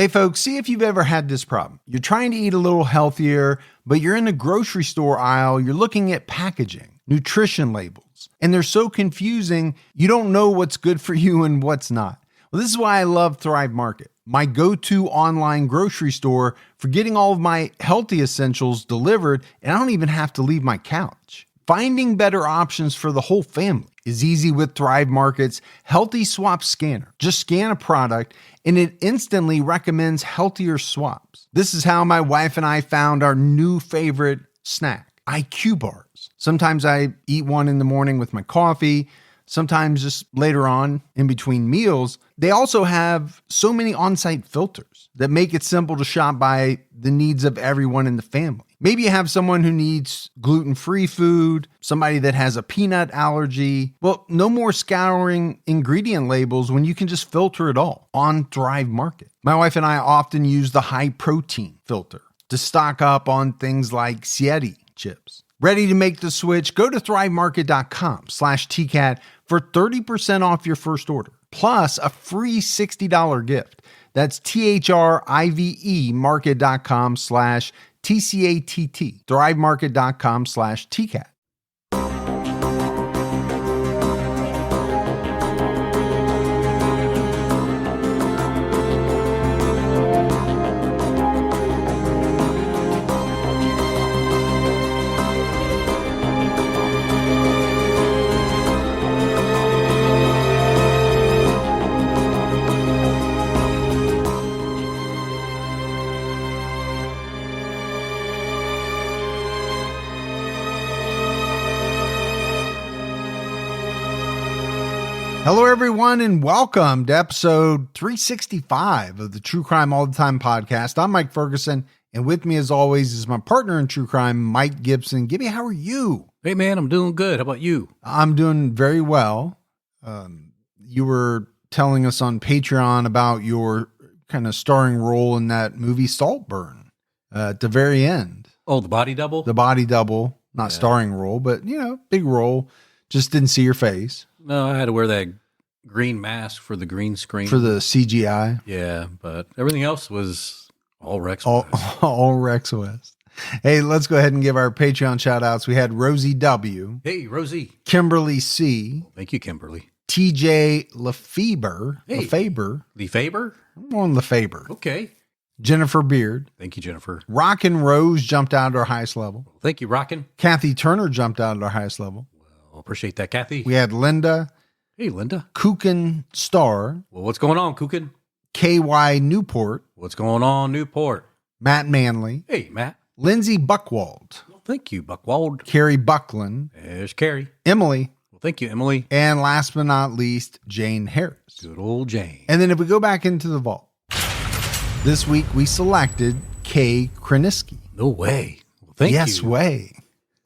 Hey folks, see if you've ever had this problem. You're trying to eat a little healthier, but you're in the grocery store aisle, you're looking at packaging, nutrition labels, and they're so confusing, you don't know what's good for you and what's not. Well, this is why I love Thrive Market, my go-to online grocery store for getting all of my healthy essentials delivered, and I don't even have to leave my couch. Finding better options for the whole family is easy with Thrive Market's Healthy Swap Scanner. Just scan a product and it instantly recommends healthier swaps. This is how my wife and I found our new favorite snack, IQ bars. Sometimes I eat one in the morning with my coffee, sometimes just later on in between meals. They also have so many on-site filters that make it simple to shop by the needs of everyone in the family. Maybe you have someone who needs gluten-free food, somebody that has a peanut allergy. Well, no more scouring ingredient labels when you can just filter it all on Thrive Market. My wife and I often use the high protein filter to stock up on things like Sieti chips. Ready to make the switch? Go to thrivemarket.com/TCAT for 30% off your first order, plus a free $60 gift. That's THRIVE market.com/TCATT, thrivemarket.com/TCAT. Hello, everyone, and welcome to episode 365 of the True Crime All the Time podcast. I'm Mike Ferguson, and with me, as always, is my partner in true crime, Mike Gibson. Gibby, how are you? Hey, man, I'm doing good. How about you? I'm doing very well. You were telling us on Patreon about your kind of starring role in that movie Saltburn at the very end. Oh, the body double? The body double, not starring role, but, big role. Just didn't see your face. No, I had to wear that green mask for the green screen. For the CGI. Yeah, but everything else was all Rex West. All Rex West. Hey, let's go ahead and give our Patreon shout outs. We had Rosie W. Hey, Rosie. Kimberly C. Thank you, Kimberly. TJ Lefebvre. Hey. Lefebvre? I'm on Lefebvre. Okay. Jennifer Beard. Thank you, Jennifer. Rockin' Rose jumped out at our highest level. Thank you, Rockin'. Kathy Turner jumped out at our highest level. Well, appreciate that, Kathy. We had Linda. Hey, Linda. Kukin Star. Well, what's going on, Kukin? KY Newport. What's going on, Newport? Matt Manley. Hey, Matt. Lindsay Buckwald. Well, thank you, Buckwald. Carrie Buckland. There's Carrie. Emily. Well, thank you, Emily. And last but not least, Jane Harris. Good old Jane. And then if we go back into the vault, this week we selected Kay Kroniski. No way. Well, thank you. Yes, way.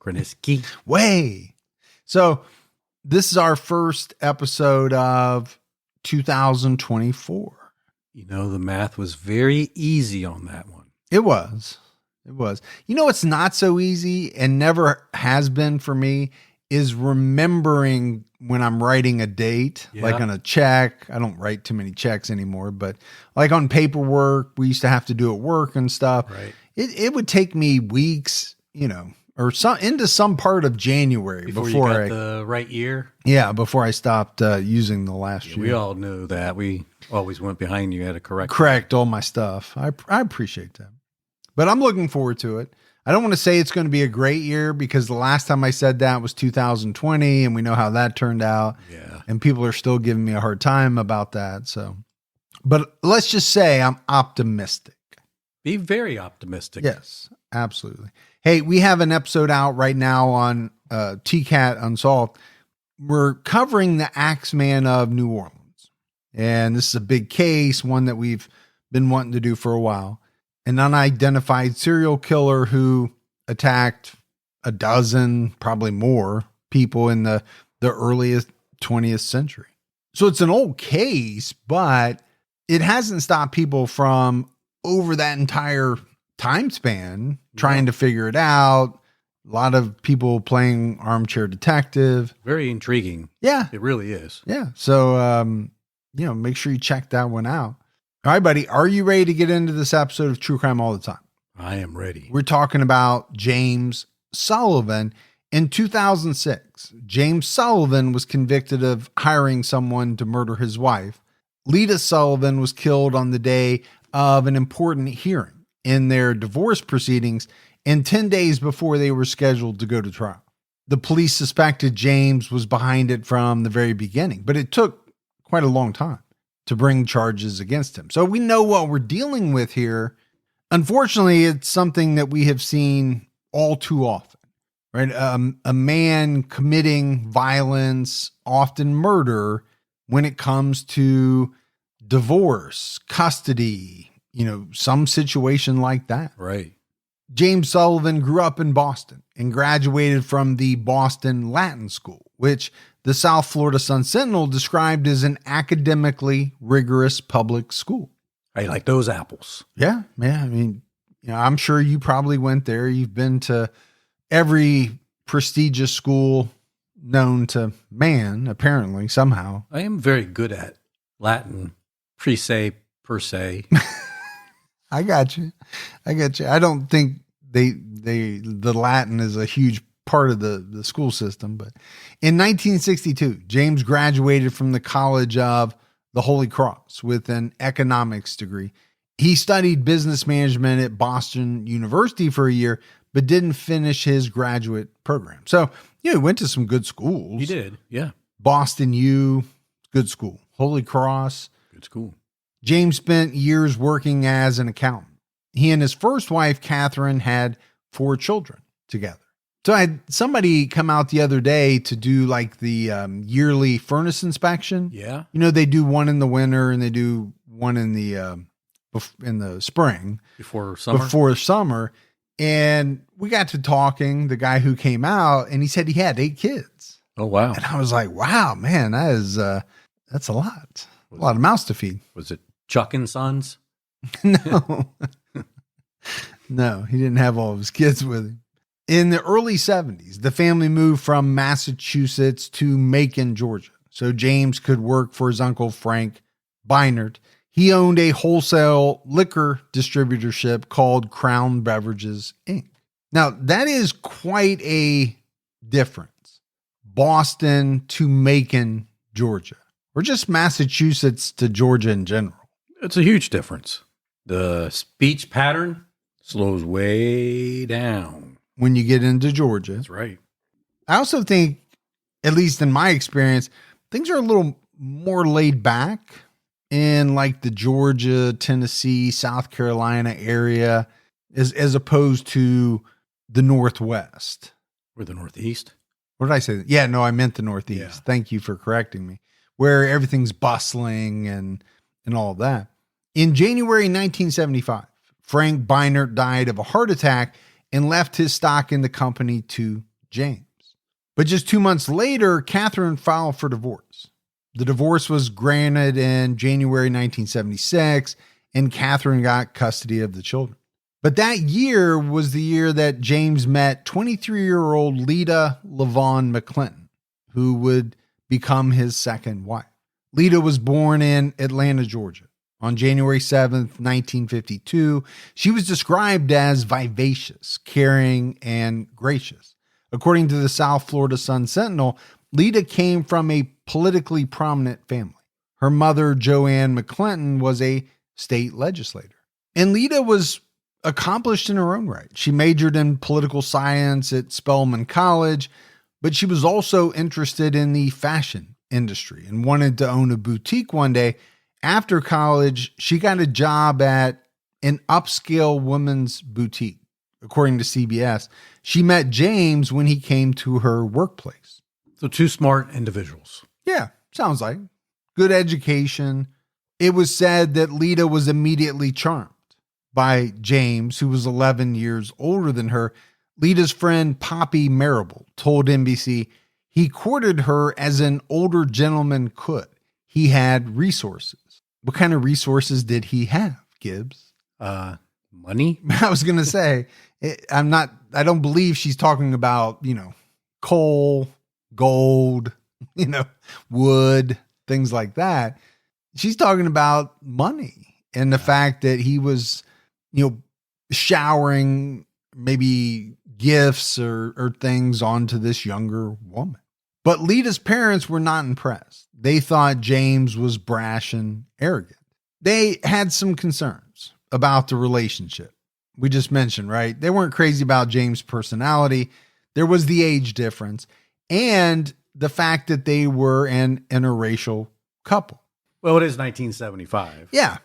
Kroniski. Way. So this is our first episode of 2024. The math was very easy on that one. It was. It's not so easy and never has been for me is remembering when I'm writing a date, like on a check. I don't write too many checks anymore, but like on paperwork, we used to have to do at work and stuff. Right. It would take me weeks, or into some part of January before you got the right year. Yeah, before I stopped using the last year. We all knew that. We always went behind you. Had to correct all my stuff. I appreciate that, but I'm looking forward to it. I don't want to say it's going to be a great year because the last time I said that was 2020, and we know how that turned out. Yeah, and people are still giving me a hard time about that. So, but let's just say I'm optimistic. Be very optimistic. Yes, absolutely. Hey, we have an episode out right now on TCAT Unsolved. We're covering the Axeman of New Orleans. And this is a big case, one that we've been wanting to do for a while. An unidentified serial killer who attacked a dozen, probably more, people in the earliest 20th century. So it's an old case, but it hasn't stopped people from over that entire time span trying to figure it out. A lot of people playing armchair detective. Very intriguing. Yeah. It really is. Yeah. So, make sure you check that one out. All right, buddy. Are you ready to get into this episode of True Crime All the Time? I am ready. We're talking about James Sullivan. In 2006, James Sullivan was convicted of hiring someone to murder his wife. Lita Sullivan was killed on the day of an important hearing in their divorce proceedings and 10 days before they were scheduled to go to trial. The police suspected James was behind it from the very beginning, but it took quite a long time to bring charges against him. So we know what we're dealing with here. Unfortunately, it's something that we have seen all too often, right? A man committing violence, often murder, when it comes to divorce, custody, some situation like that. Right. James Sullivan grew up in Boston and graduated from the Boston Latin School, which the South Florida Sun-Sentinel described as an academically rigorous public school. I like those apples. Yeah. I mean, I'm sure you probably went there. You've been to every prestigious school known to man, apparently, somehow. I am very good at Latin, per se. I got you. I don't think the Latin is a huge part of the school system, but in 1962, James graduated from the College of the Holy Cross with an economics degree. He studied business management at Boston University for a year, but didn't finish his graduate program. So, he went to some good schools. He did, yeah. Boston U, good school. Holy Cross, good school. James spent years working as an accountant. He and his first wife, Catherine, had 4 children together. So I had somebody come out the other day to do like the yearly furnace inspection. Yeah. They do one in the winter and they do one in the spring. Before summer. And we got to talking, the guy who came out, and he said he had 8 kids. Oh, wow. And I was like, wow, man, that's a lot. A lot of mouths to feed. Was it Chuck and Sons? No. No, he didn't have all of his kids with him. In the early 70s, the family moved from Massachusetts to Macon, Georgia, so James could work for his uncle Frank Beinert. He owned a wholesale liquor distributorship called Crown Beverages, Inc. Now, that is quite a difference. Boston to Macon, Georgia, or just Massachusetts to Georgia in general. It's a huge difference. The speech pattern slows way down when you get into Georgia. That's right. I also think, at least in my experience, things are a little more laid back in like the Georgia, Tennessee, South Carolina area as opposed to the Northwest. Or the Northeast. What did I say? Yeah, no, I meant the Northeast. Yeah. Thank you for correcting me. Where everything's bustling and all of that. In January 1975, Frank Beinert died of a heart attack and left his stock in the company to James. But just 2 months later, Catherine filed for divorce. The divorce was granted in January 1976, and Catherine got custody of the children. But that year was the year that James met 23-year-old Lita Sullivan McClinton, who would become his second wife. Lita was born in Atlanta, Georgia. On January 7th, 1952, she was described as vivacious, caring, and gracious. According to the South Florida Sun-Sentinel, Lita came from a politically prominent family. Her mother, Joanne McClinton, was a state legislator. And Lita was accomplished in her own right. She majored in political science at Spelman College, but she was also interested in the fashion industry and wanted to own a boutique one day. After college, she got a job at an upscale women's boutique. According to CBS, she met James when he came to her workplace. So 2 smart individuals. Yeah, sounds like. Good education. It was said that Lita was immediately charmed by James, who was 11 years older than her. Lita's friend Poppy Marable told NBC he courted her as an older gentleman could. He had resources. What kind of resources did he have, Gibbs? Money? I was going to say, I don't believe she's talking about, coal, gold, wood, things like that. She's talking about money and the fact that he was, showering maybe gifts or things onto this younger woman. But Lita's parents were not impressed. They thought James was brash and arrogant. They had some concerns about the relationship. We just mentioned, right? They weren't crazy about James' personality. There was the age difference and the fact that they were an interracial couple. Well, it is 1975. Yeah.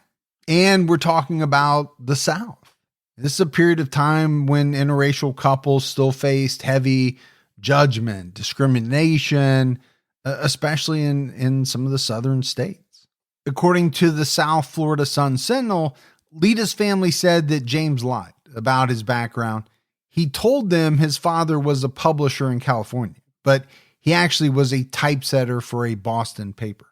And we're talking about the South. This is a period of time when interracial couples still faced heavy judgment, discrimination, especially in some of the southern states. According to the South Florida Sun-Sentinel, Lita's family said that James lied about his background. He told them his father was a publisher in California, but he actually was a typesetter for a Boston paper.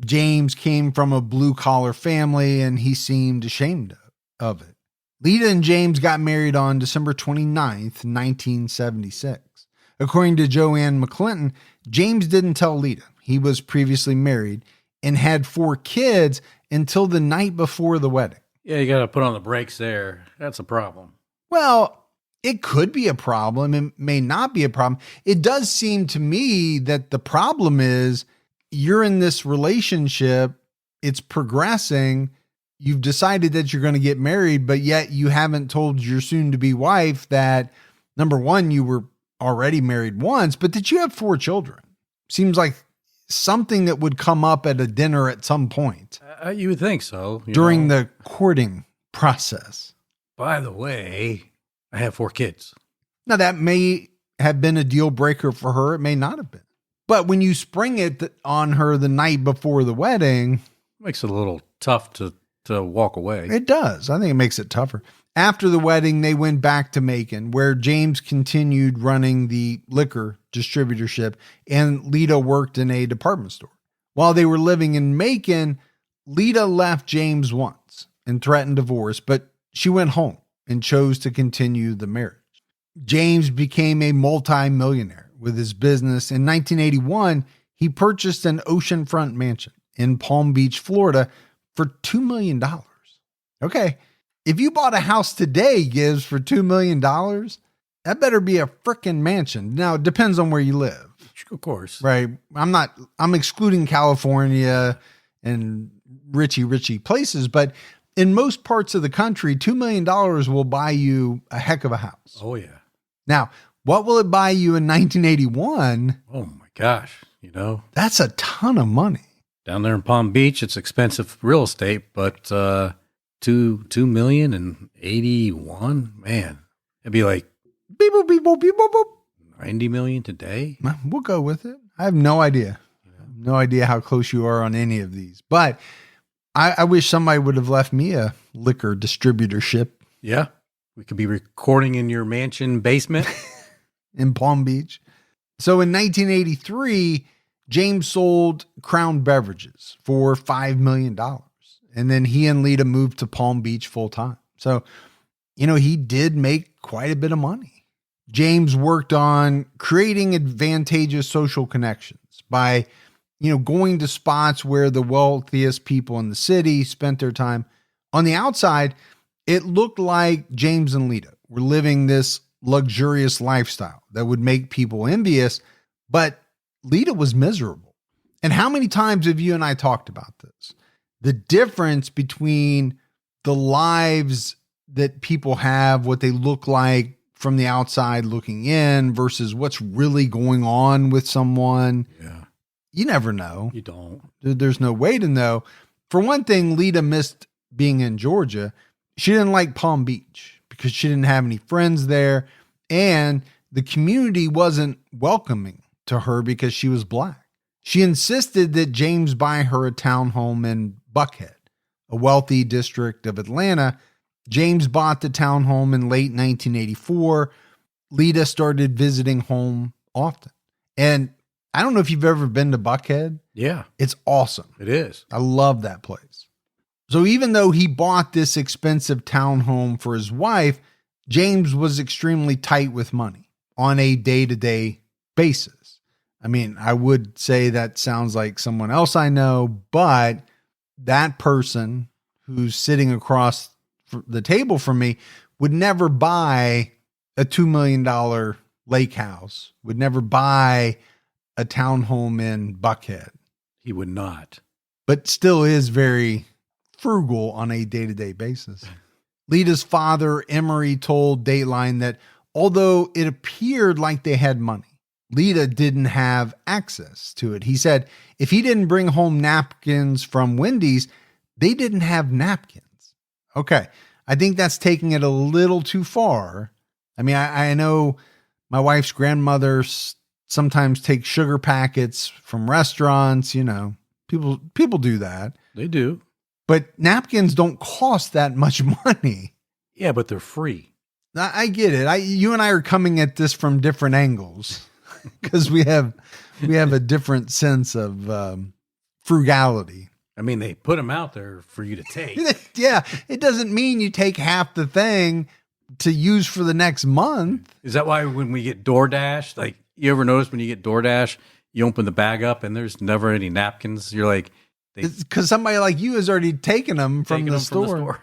James came from a blue-collar family, and he seemed ashamed of it. Lita and James got married on December 29th, 1976. According to Joanne McClinton, James didn't tell Lita he was previously married and had 4 kids until the night before the wedding. Yeah, you got to put on the brakes there. That's a problem. Well, it could be a problem. It may not be a problem. It does seem to me that the problem is you're in this relationship, it's progressing, you've decided that you're going to get married, but yet you haven't told your soon-to-be wife that, number one, you were already married once, but that you have 4 children. Seems like something that would come up at a dinner at some point. You would think so. During the courting process. By the way, I have 4 kids. Now, that may have been a deal breaker for her. It may not have been. But when you spring it on her the night before the wedding, makes it a little tough to walk away. It does. I think it makes it tougher. After the wedding, they went back to Macon, where James continued running the liquor distributorship and Lita worked in a department store. While they were living in Macon, Lita left James once and threatened divorce, but she went home and chose to continue the marriage. James became a multi-millionaire with his business. In 1981, he purchased an oceanfront mansion in Palm Beach, Florida for $2 million. Okay. If you bought a house today, Gibbs, for $2 million, that better be a freaking mansion. Now, it depends on where you live. Of course. Right. I'm excluding California and richy places, but in most parts of the country, $2 million will buy you a heck of a house. Oh, yeah. Now, what will it buy you in 1981? Oh, my gosh. That's a ton of money. Down there in Palm Beach, it's expensive real estate, but $2 million and 81, man, it'd be like beep, boop, beep, boop, beep, boop, boop. 90 million today. We'll go with it. I have no idea. No idea how close you are on any of these, but I wish somebody would have left me a liquor distributorship. Yeah. We could be recording in your mansion basement in Palm Beach. So in 1983, James sold Crown Beverages for $5 million. And then he and Lita moved to Palm Beach full time. So, he did make quite a bit of money. James worked on creating advantageous social connections by, going to spots where the wealthiest people in the city spent their time. On the outside, it looked like James and Lita were living this luxurious lifestyle that would make people envious, but Lita was miserable. And how many times have you and I talked about this? The difference between the lives that people have, what they look like from the outside looking in versus what's really going on with someone. Yeah. You never know. You don't. There's no way to know. For one thing, Lita missed being in Georgia. She didn't like Palm Beach because she didn't have any friends there. And the community wasn't welcoming to her because she was black. She insisted that James buy her a townhome in Buckhead, a wealthy district of Atlanta. James bought the townhome in late 1984. Lita started visiting home often. And I don't know if you've ever been to Buckhead. Yeah. It's awesome. It is. I love that place. So even though he bought this expensive townhome for his wife, James was extremely tight with money on a day-to-day basis. I mean, I would say that sounds like someone else I know, but that person who's sitting across the table from me, would never buy a $2 million lake house, would never buy a townhome in Buckhead. He would not. But still is very frugal on a day-to-day basis. Lita's father, Emery, told Dateline that although it appeared like they had money, Lita didn't have access to it. He said if he didn't bring home napkins from Wendy's, they didn't have napkins. Okay, I think that's taking it a little too far. I mean, I know my wife's grandmother sometimes takes sugar packets from restaurants. You know, people do that. They do. But napkins don't cost that much money. Yeah, but they're free. I get it. You and I are coming at this from different angles because we have a different sense of frugality. I mean, they put them out there for you to take. Yeah, it doesn't mean you take half the thing to use for the next month. Is that why when we get DoorDash, like you ever notice when you get DoorDash, you open the bag up and there's never any napkins? You're like, because somebody like you has already taken them from the store.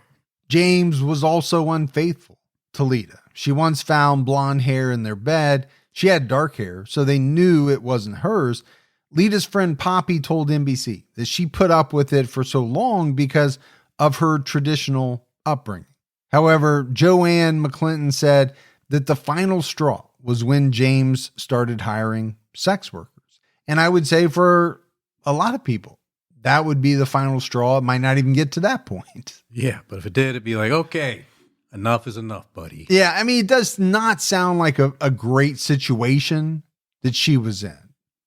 James was also unfaithful to Lita. She once found blonde hair in their bed. She had dark hair, so they knew it wasn't hers. Lita's friend Poppy told NBC that she put up with it for so long because of her traditional upbringing. However, Joanne McClinton said that the final straw was when James started hiring sex workers. And I would say for a lot of people, that would be the final straw. It might not even get to that point. Yeah, but if it did, it'd be like, okay, enough is enough, buddy. Yeah, I mean, it does not sound like a great situation that she was in.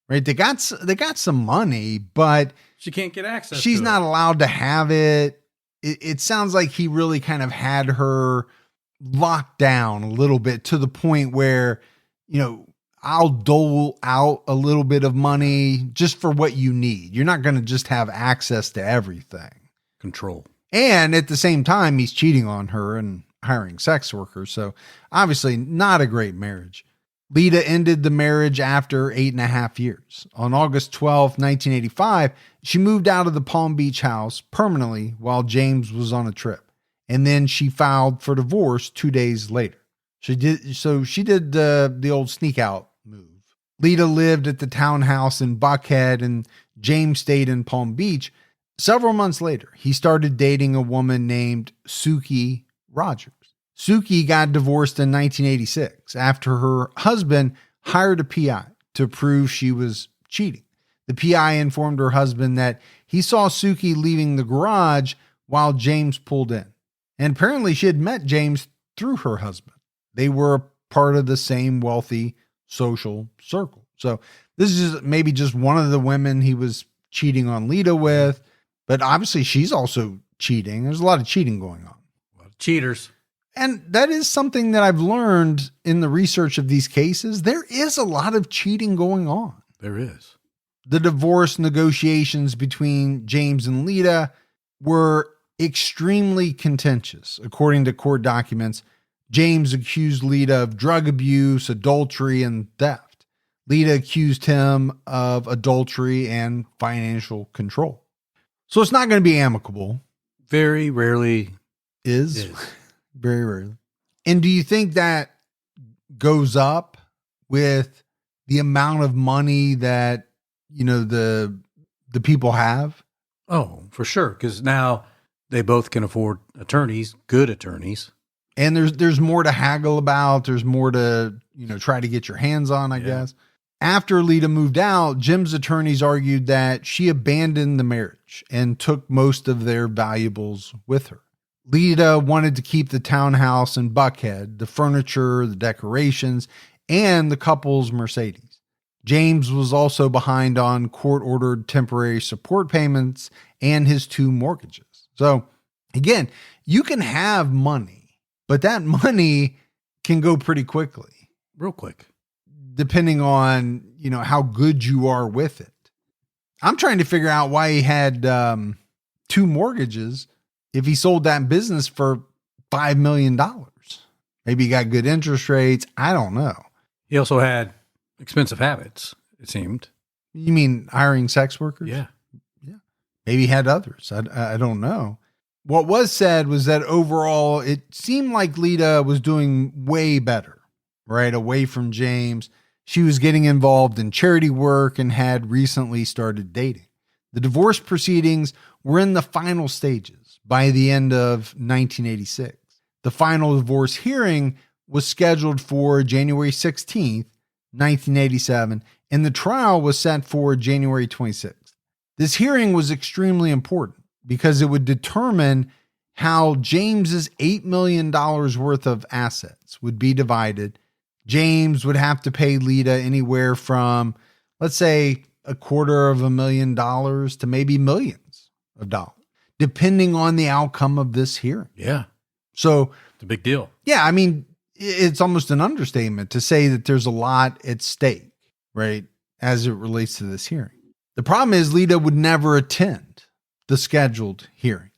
Right? They got some money, but she can't get access. She's not allowed to have it. It sounds like he really kind of had her locked down a little bit to the point where, you know, I'll dole out a little bit of money just for what you need. You're not going to just have access to everything. Control. And at the same time, he's cheating on her and hiring sex workers. So obviously not a great marriage. Lita ended the marriage after 8.5 years. On August 12, 1985, she moved out of the Palm Beach house permanently while James was on a trip. And then she filed for divorce 2 days later. She did the old sneak out move. Lita lived at the townhouse in Buckhead and James stayed in Palm Beach. Several months later, he started dating a woman named Suki Rogers. Suki got divorced in 1986 after her husband hired a PI to prove she was cheating. The PI informed her husband that he saw Suki leaving the garage while James pulled in. And apparently she had met James through her husband. They were part of the same wealthy social circle. So this is maybe just one of the women he was cheating on Lita with, but obviously she's also cheating. There's a lot of cheating going on. A lot of cheaters. And that is something that I've learned in the research of these cases. There is a lot of cheating going on. There is. The divorce negotiations between James and Lita were extremely contentious. According to court documents, James accused Lita of drug abuse, adultery, and theft. Lita accused him of adultery and financial control. So it's not going to be amicable. Very rarely is. Very rarely. And do you think that goes up with the amount of money that, you know, the people have? Oh, for sure. Because now they both can afford attorneys, good attorneys. And there's more to haggle about. There's more to, you know, try to get your hands on, I guess. After Lita moved out, Jim's attorneys argued that she abandoned the marriage and took most of their valuables with her. Lita wanted to keep the townhouse in Buckhead, the furniture, the decorations, and the couple's Mercedes. James was also behind on court-ordered temporary support payments and his 2 mortgages. So, again, you can have money, but that money can go pretty quickly. Real quick. Depending on, you know, how good you are with it. I'm trying to figure out why he had 2 mortgages if he sold that business for $5 million. Maybe he got good interest rates. I don't know. He also had expensive habits, it seemed. You mean hiring sex workers? Yeah. Maybe he had others. I don't know. What was said was that overall, it seemed like Lita was doing way better, right? Away from James. She was getting involved in charity work and had recently started dating. The divorce proceedings were in the final stages by the end of 1986. The final divorce hearing was scheduled for January 16th, 1987, and the trial was set for January 26th. This hearing was extremely important because it would determine how James's $8 million worth of assets would be divided. James would have to pay Lita anywhere from, let's say, $250,000 to maybe millions of dollars, depending on the outcome of this hearing. Yeah. So It's a big deal. yeah, I mean, it's almost an understatement to say that there's a lot at stake, right, as it relates to this hearing. The problem is Lita would never attend the scheduled hearing.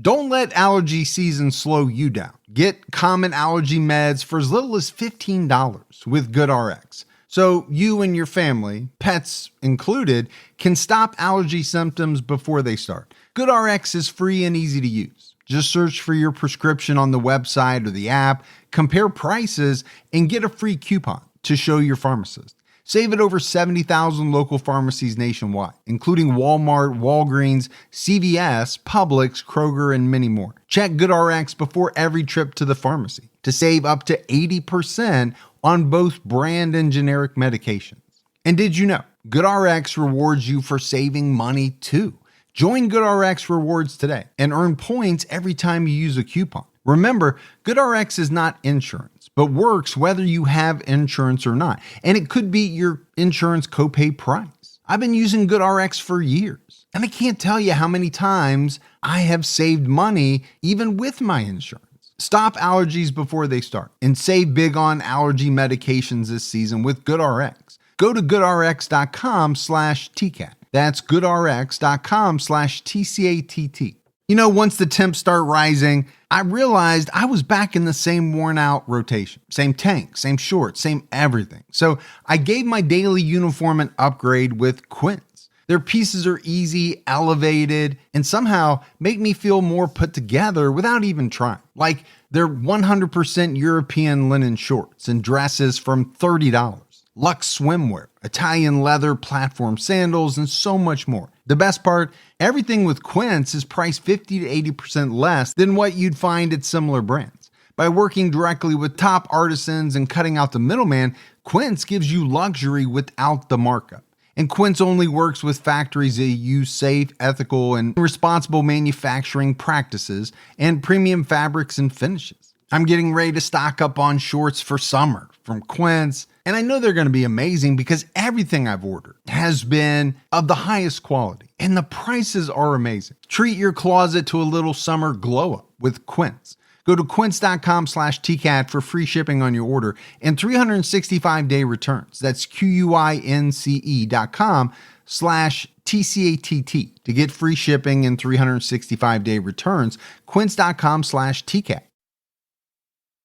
Don't let allergy season slow you down. Get common allergy meds for as little as $15 with GoodRx. So you and your family, pets included, can stop allergy symptoms before they start. GoodRx is free and easy to use. Just search for your prescription on the website or the app, compare prices, and get a free coupon to show your pharmacist. Save at over 70,000 local pharmacies nationwide, including Walmart, Walgreens, CVS, Publix, Kroger, and many more. Check GoodRx before every trip to the pharmacy to save up to 80% on both brand and generic medications. And did you know GoodRx rewards you for saving money too? Join GoodRx Rewards today and earn points every time you use a coupon. Remember, GoodRx is not insurance, but works whether you have insurance or not. And it could beat your insurance copay price. I've been using GoodRx for years, and I can't tell you how many times I have saved money even with my insurance. Stop allergies before they start and save big on allergy medications this season with GoodRx. Go to goodrx.com/TCAT. That's goodrx.com/TCATT. You know, once the temps start rising, I realized I was back in the same worn out rotation. Same tank, same shorts, same everything. So I gave my daily uniform an upgrade with Quince. Their pieces are easy, elevated, and somehow make me feel more put together without even trying. Like they're 100% European linen shorts and dresses from $30. Luxe swimwear, Italian leather platform sandals, and so much more. The best part, everything with Quince is priced 50 to 80% less than what you'd find at similar brands. By working directly with top artisans and cutting out the middleman, Quince gives you luxury without the markup. And Quince only works with factories that use safe, ethical, and responsible manufacturing practices and premium fabrics and finishes. I'm getting ready to stock up on shorts for summer from Quince, and I know they're going to be amazing because everything I've ordered has been of the highest quality, and the prices are amazing. Treat your closet to a little summer glow up with Quince. Go to quince.com/TCAT for free shipping on your order and 365-day returns. That's QUINCE.com/TCATT to get free shipping and 365-day returns. Quince.com/TCAT.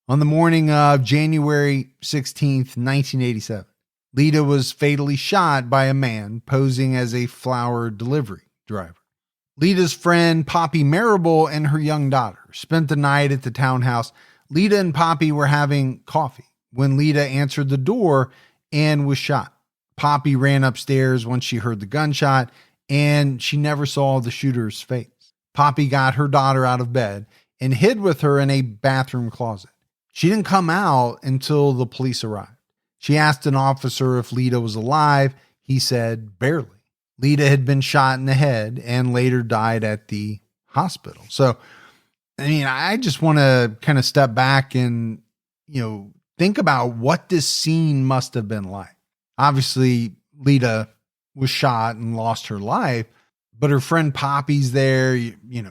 On the morning of January 16th, 1987, Lita was fatally shot by a man posing as a flower delivery driver. Lita's friend, Poppy Marable, and her young daughter spent the night at the townhouse. Lita and Poppy were having coffee when Lita answered the door and was shot. Poppy ran upstairs once she heard the gunshot, and she never saw the shooter's face. Poppy got her daughter out of bed and hid with her in a bathroom closet. She didn't come out until the police arrived. She asked an officer if Lita was alive. He said, barely. Lita had been shot in the head and later died at the hospital. So, I mean, I just want to kind of step back and, think about what this scene must have been like. Obviously, Lita was shot and lost her life, but her friend Poppy's there.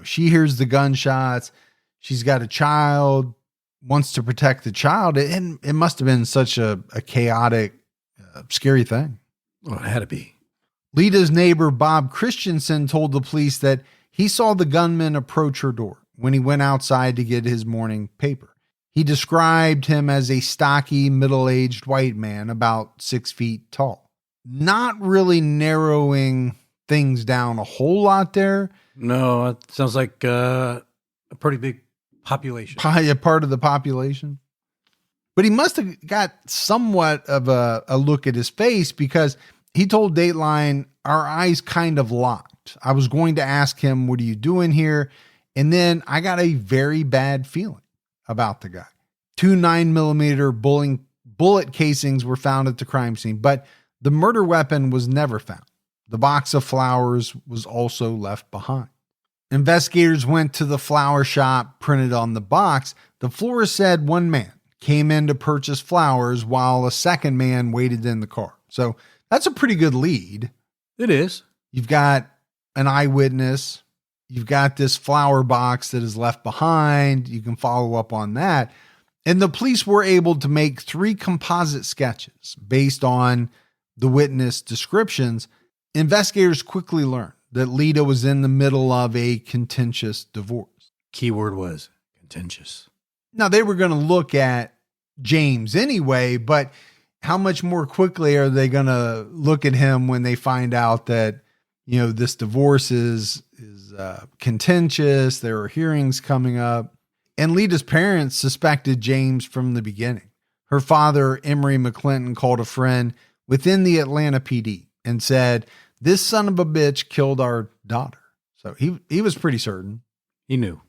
She hears the gunshots. She's got a child, wants to protect the child. And it must have been such a chaotic, scary thing. Well, it had to be. Lita's neighbor, Bob Christensen, told the police that he saw the gunman approach her door when he went outside to get his morning paper. He described him as a stocky, middle-aged white man, about 6 feet tall. Not really narrowing things down a whole lot there. No, it sounds like a pretty big population. Probably a part of the population. But he must have got somewhat of a look at his face, because he told Dateline, our eyes kind of locked. I was going to ask him, what are you doing here? And then I got a very bad feeling about the guy. 2 9mm bullet casings were found at the crime scene, but the murder weapon was never found. The box of flowers was also left behind. Investigators went to the flower shop. Printed on the box, the florist said one man came in to purchase flowers while a second man waited in the car. So that's a pretty good lead. It is. You've got an eyewitness. You've got this flower box that is left behind. You can follow up on that. And the police were able to make 3 composite sketches based on the witness descriptions. Investigators quickly learned that Lita was in the middle of a contentious divorce. Keyword was contentious. Now, they were going to look at James anyway, but how much more quickly are they going to look at him when they find out that, you know, this divorce is contentious? There are hearings coming up. And Lita's parents suspected James from the beginning. Her father, Emery McClinton, called a friend within the Atlanta PD and said, this son of a bitch killed our daughter. So he was pretty certain. He knew.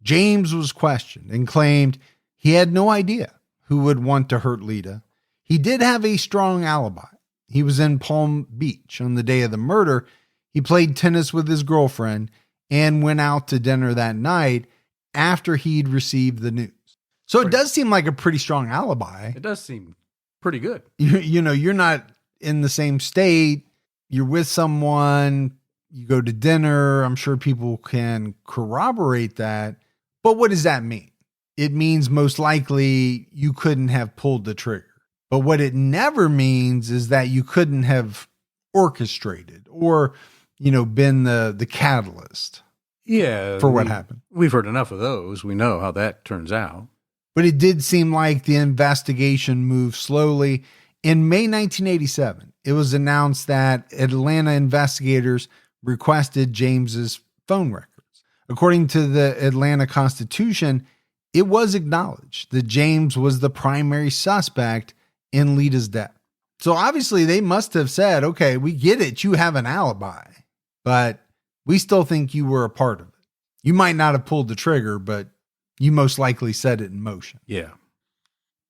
James was questioned and claimed he had no idea who would want to hurt Lita. He did have a strong alibi. He was in Palm Beach on the day of the murder. He played tennis with his girlfriend and went out to dinner that night after he'd received the news. So it does seem like a pretty strong alibi. It does seem pretty good. You know, you're not in the same state. You're with someone. You go to dinner. I'm sure people can corroborate that. But what does that mean? It means most likely you couldn't have pulled the trigger. But what it never means is that you couldn't have orchestrated or, you know, been the catalyst. Yeah. For what happened. We've heard enough of those. We know how that turns out. But it did seem like the investigation moved slowly. In May 1987, it was announced that Atlanta investigators requested James's phone records. According to the Atlanta Constitution, it was acknowledged that James was the primary suspect in Lita's death. So obviously they must have said, okay, we get it. You have an alibi, but we still think you were a part of it. You might not have pulled the trigger, but you most likely set it in motion. Yeah.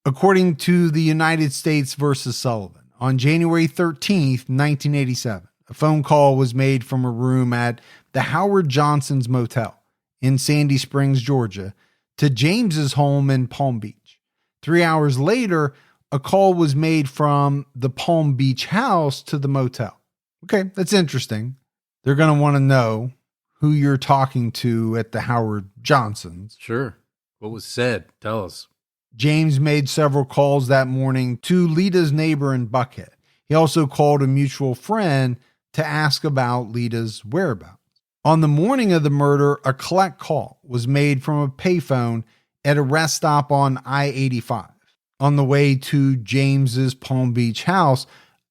According to the United States versus Sullivan, on January 13th, 1987, a phone call was made from a room at the Howard Johnson's Motel in Sandy Springs, Georgia, to James's home in Palm Beach. 3 hours later, a call was made from the Palm Beach house to the motel. Okay, that's interesting. They're going to want to know who you're talking to at the Howard Johnson's. Sure. What was said? Tell us. James made several calls that morning to Lita's neighbor in Buckhead. He also called a mutual friend to ask about Lita's whereabouts. On the morning of the murder, a collect call was made from a payphone at a rest stop on I-85 on the way to James's Palm Beach house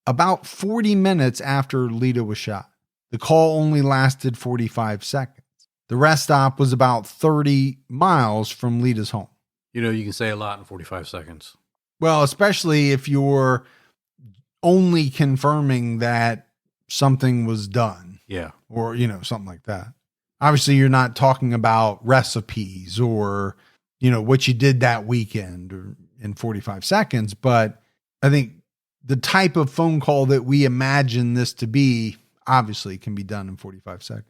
about 40 minutes after Lita was shot. The call only lasted 45 seconds. The rest stop was about 30 miles from Lita's home. You know, you can say a lot in 45 seconds. Well, especially if you're only confirming that something was done. Yeah. Or, you know, something like that. Obviously, you're not talking about recipes or, you know, what you did that weekend or in 45 seconds. But I think the type of phone call that we imagine this to be obviously can be done in 45 seconds.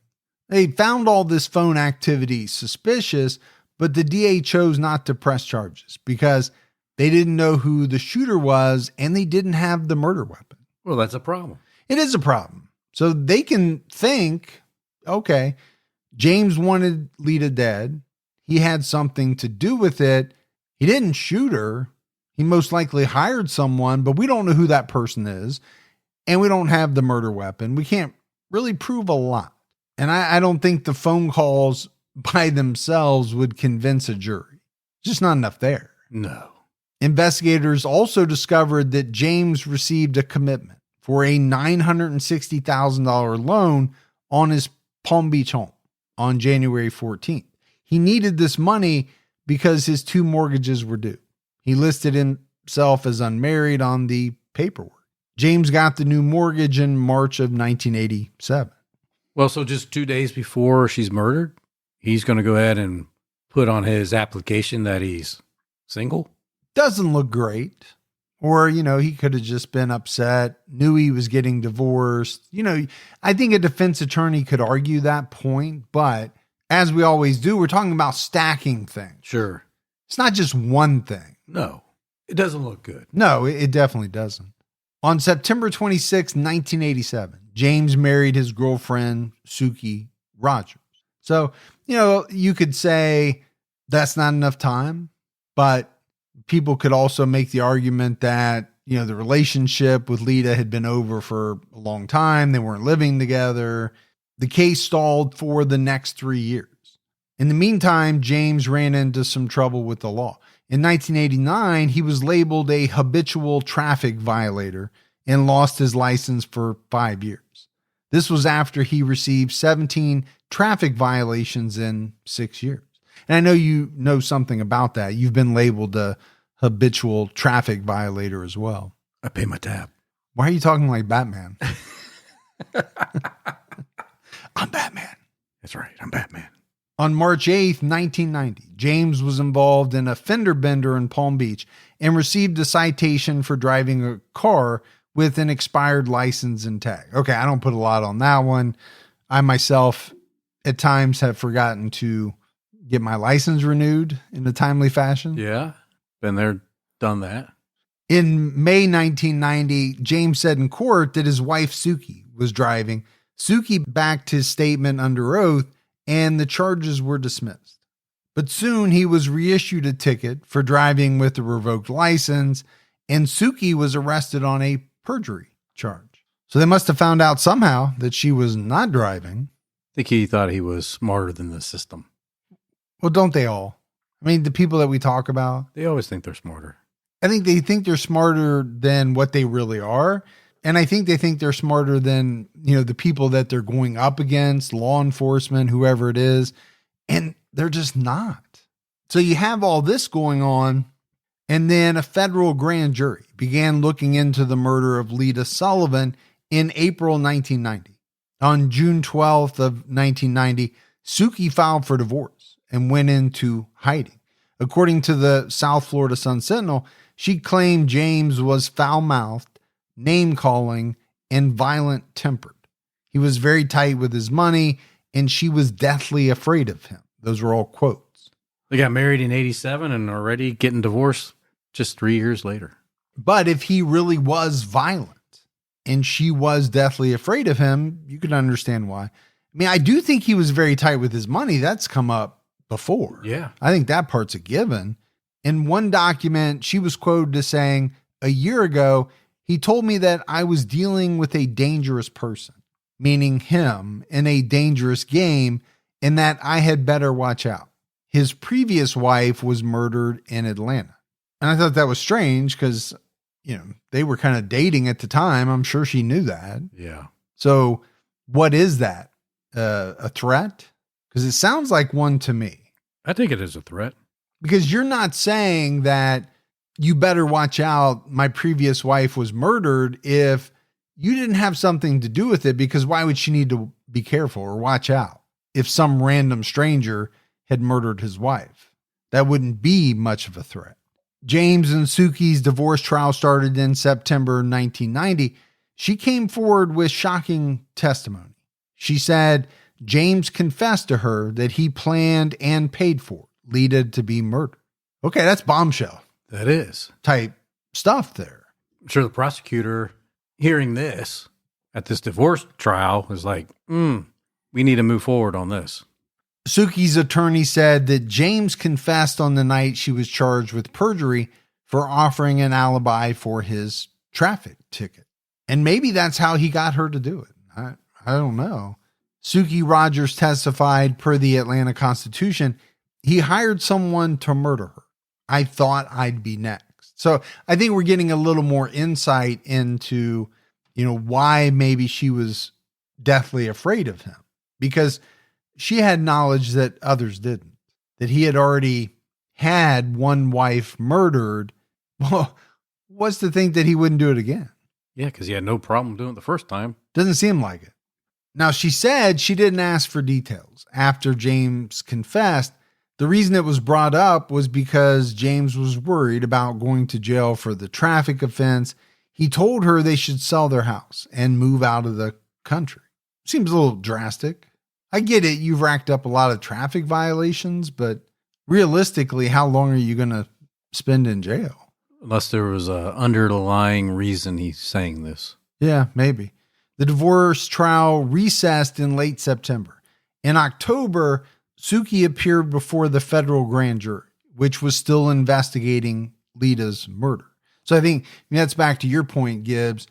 They found all this phone activity suspicious, but the DA chose not to press charges because they didn't know who the shooter was and they didn't have the murder weapon. Well, that's a problem. It is a problem. So they can think, okay, James wanted Lita dead. He had something to do with it. He didn't shoot her. He most likely hired someone, but we don't know who that person is. And we don't have the murder weapon. We can't really prove a lot. And I don't think the phone calls by themselves would convince a jury. Just not enough there. No. Investigators also discovered that James received a commitment for a $960,000 loan on his Palm Beach home on January 14th. He needed this money because his 2 mortgages were due. He listed himself as unmarried on the paperwork. James got the new mortgage in March of 1987. Well, so just 2 days before she's murdered, he's going to go ahead and put on his application that he's single? Doesn't look great. Or, he could have just been upset, knew he was getting divorced. I think a defense attorney could argue that point, but as we always do, we're talking about stacking things. Sure. It's not just one thing. No, it doesn't look good. No, it definitely doesn't. On September 26, 1987, James married his girlfriend, Suki Rogers. So, you could say that's not enough time, but people could also make the argument that, the relationship with Lita had been over for a long time. They weren't living together. The case stalled for the next 3 years. In the meantime, James ran into some trouble with the law. In 1989, he was labeled a habitual traffic violator and lost his license for 5 years. This was after he received 17 traffic violations in 6 years. And I know you know something about that. You've been labeled a habitual traffic violator as well. I pay my tab. Why are you talking like Batman? I'm Batman. That's right. I'm Batman. On March 8th, 1990, James was involved in a fender bender in Palm Beach and received a citation for driving a car with an expired license and tag. Okay, I don't put a lot on that one. I myself at times have forgotten to get my license renewed in a timely fashion. Yeah. Been there, done that. In May 1990, James said in court that his wife, Suki, was driving. Suki backed his statement under oath, and the charges were dismissed. But soon he was reissued a ticket for driving with a revoked license, and Suki was arrested on a perjury charge. So they must have found out somehow that she was not driving. I think he thought he was smarter than the system. Well, don't they all? I mean, the people that we talk about, They always think they're smarter. I think they think they're smarter than what they really are. And I think they think they're smarter than, the people that they're going up against, law enforcement, whoever it is. And they're just not. So you have all this going on. And then a federal grand jury began looking into the murder of Lita Sullivan in April 1990. On June 12th of 1990, Suki filed for divorce and went into hiding. According to the South Florida Sun-Sentinel, she claimed James was foul-mouthed, name-calling, and violent-tempered. He was very tight with his money, and she was deathly afraid of him. Those were all quotes. They got married in 87 and already getting divorced just 3 years later. But if he really was violent and she was deathly afraid of him, you could understand why. I mean, I do think he was very tight with his money. That's come up before. Yeah. I think that part's a given. In one document, she was quoted as saying, "A year ago, he told me that I was dealing with a dangerous person," meaning him, in a dangerous game, and that I had better watch out. His previous wife was murdered in Atlanta. And I thought that was strange because, they were kind of dating at the time. I'm sure she knew that. Yeah. So what is that? A threat? Because it sounds like one to me. I think it is a threat. Because you're not saying that you better watch out, my previous wife was murdered, if you didn't have something to do with it, because why would she need to be careful or watch out if some random stranger had murdered his wife? That wouldn't be much of a threat. James and Suki's divorce trial started in September 1990. She came forward with shocking testimony. She said James confessed to her that he planned and paid for Lita to be murdered. Okay, that's bombshell That is. type stuff there. I'm sure the prosecutor hearing this at this divorce trial is like, we need to move forward on this. Suki's attorney said that James confessed on the night she was charged with perjury for offering an alibi for his traffic ticket. And maybe that's how he got her to do it. I don't know. Suki Rogers testified per the Atlanta Constitution, he hired someone to murder her. I thought I'd be next. So I think we're getting a little more insight into why maybe she was deathly afraid of him, because she had knowledge that others didn't, that he had already had one wife murdered. Well, what's to think that he wouldn't do it again? Yeah, because he had no problem doing it the first time. Doesn't seem like it. Now, she said she didn't ask for details after James confessed. The reason it was brought up was because James was worried about going to jail for the traffic offense. He told her they should sell their house and move out of the country. Seems a little drastic. I get it. You've racked up a lot of traffic violations, but realistically, how long are you going to spend in jail? Unless there was a underlying reason he's saying this. Yeah, maybe. The divorce trial recessed in late September. In October, Suki appeared before the federal grand jury, which was still investigating Lita's murder. So I think that's back to your point, Gibbs.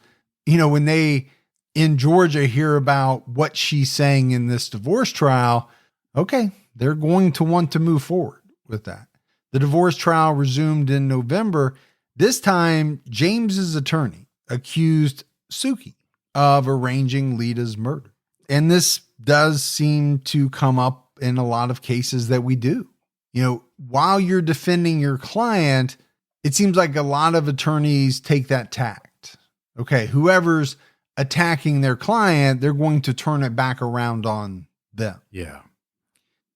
When they in Georgia hear about what she's saying in this divorce trial, okay, they're going to want to move forward with that. The divorce trial resumed in November. This time, James's attorney accused Suki of arranging Lita's murder. And this does seem to come up in a lot of cases that we do. While you're defending your client, it seems like a lot of attorneys take that tact. Okay, whoever's attacking their client, they're going to turn it back around on them. Yeah.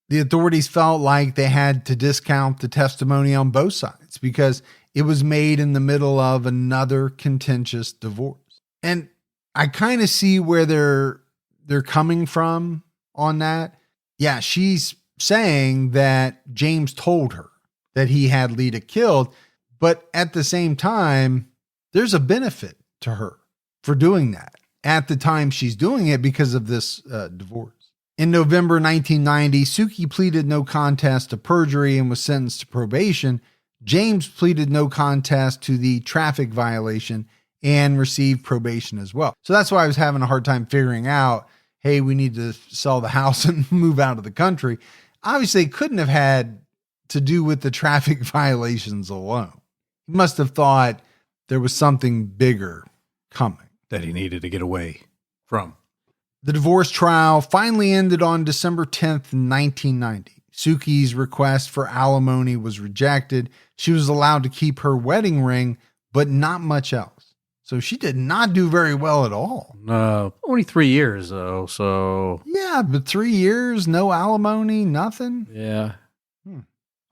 The authorities felt like they had to discount the testimony on both sides because it was made in the middle of another contentious divorce. And I kind of see where they're coming from on that. Yeah, she's saying that James told her that he had Lita killed, but at the same time, there's a benefit to her for doing that at the time she's doing it because of this divorce. In November 1990, Suki pleaded no contest to perjury and was sentenced to probation. James pleaded no contest to the traffic violation and received probation as well. So that's why I was having a hard time figuring out, hey, we need to sell the house and move out of the country. Obviously, it couldn't have had to do with the traffic violations alone. He must have thought there was something bigger coming That he needed to get away from. The divorce trial finally ended on December 10th, 1990. Suki's request for alimony was rejected. She was allowed to keep her wedding ring, but not much else. So she did not do very well at all. Only 3 years, though, so... Yeah, but 3 years, no alimony, nothing. Yeah.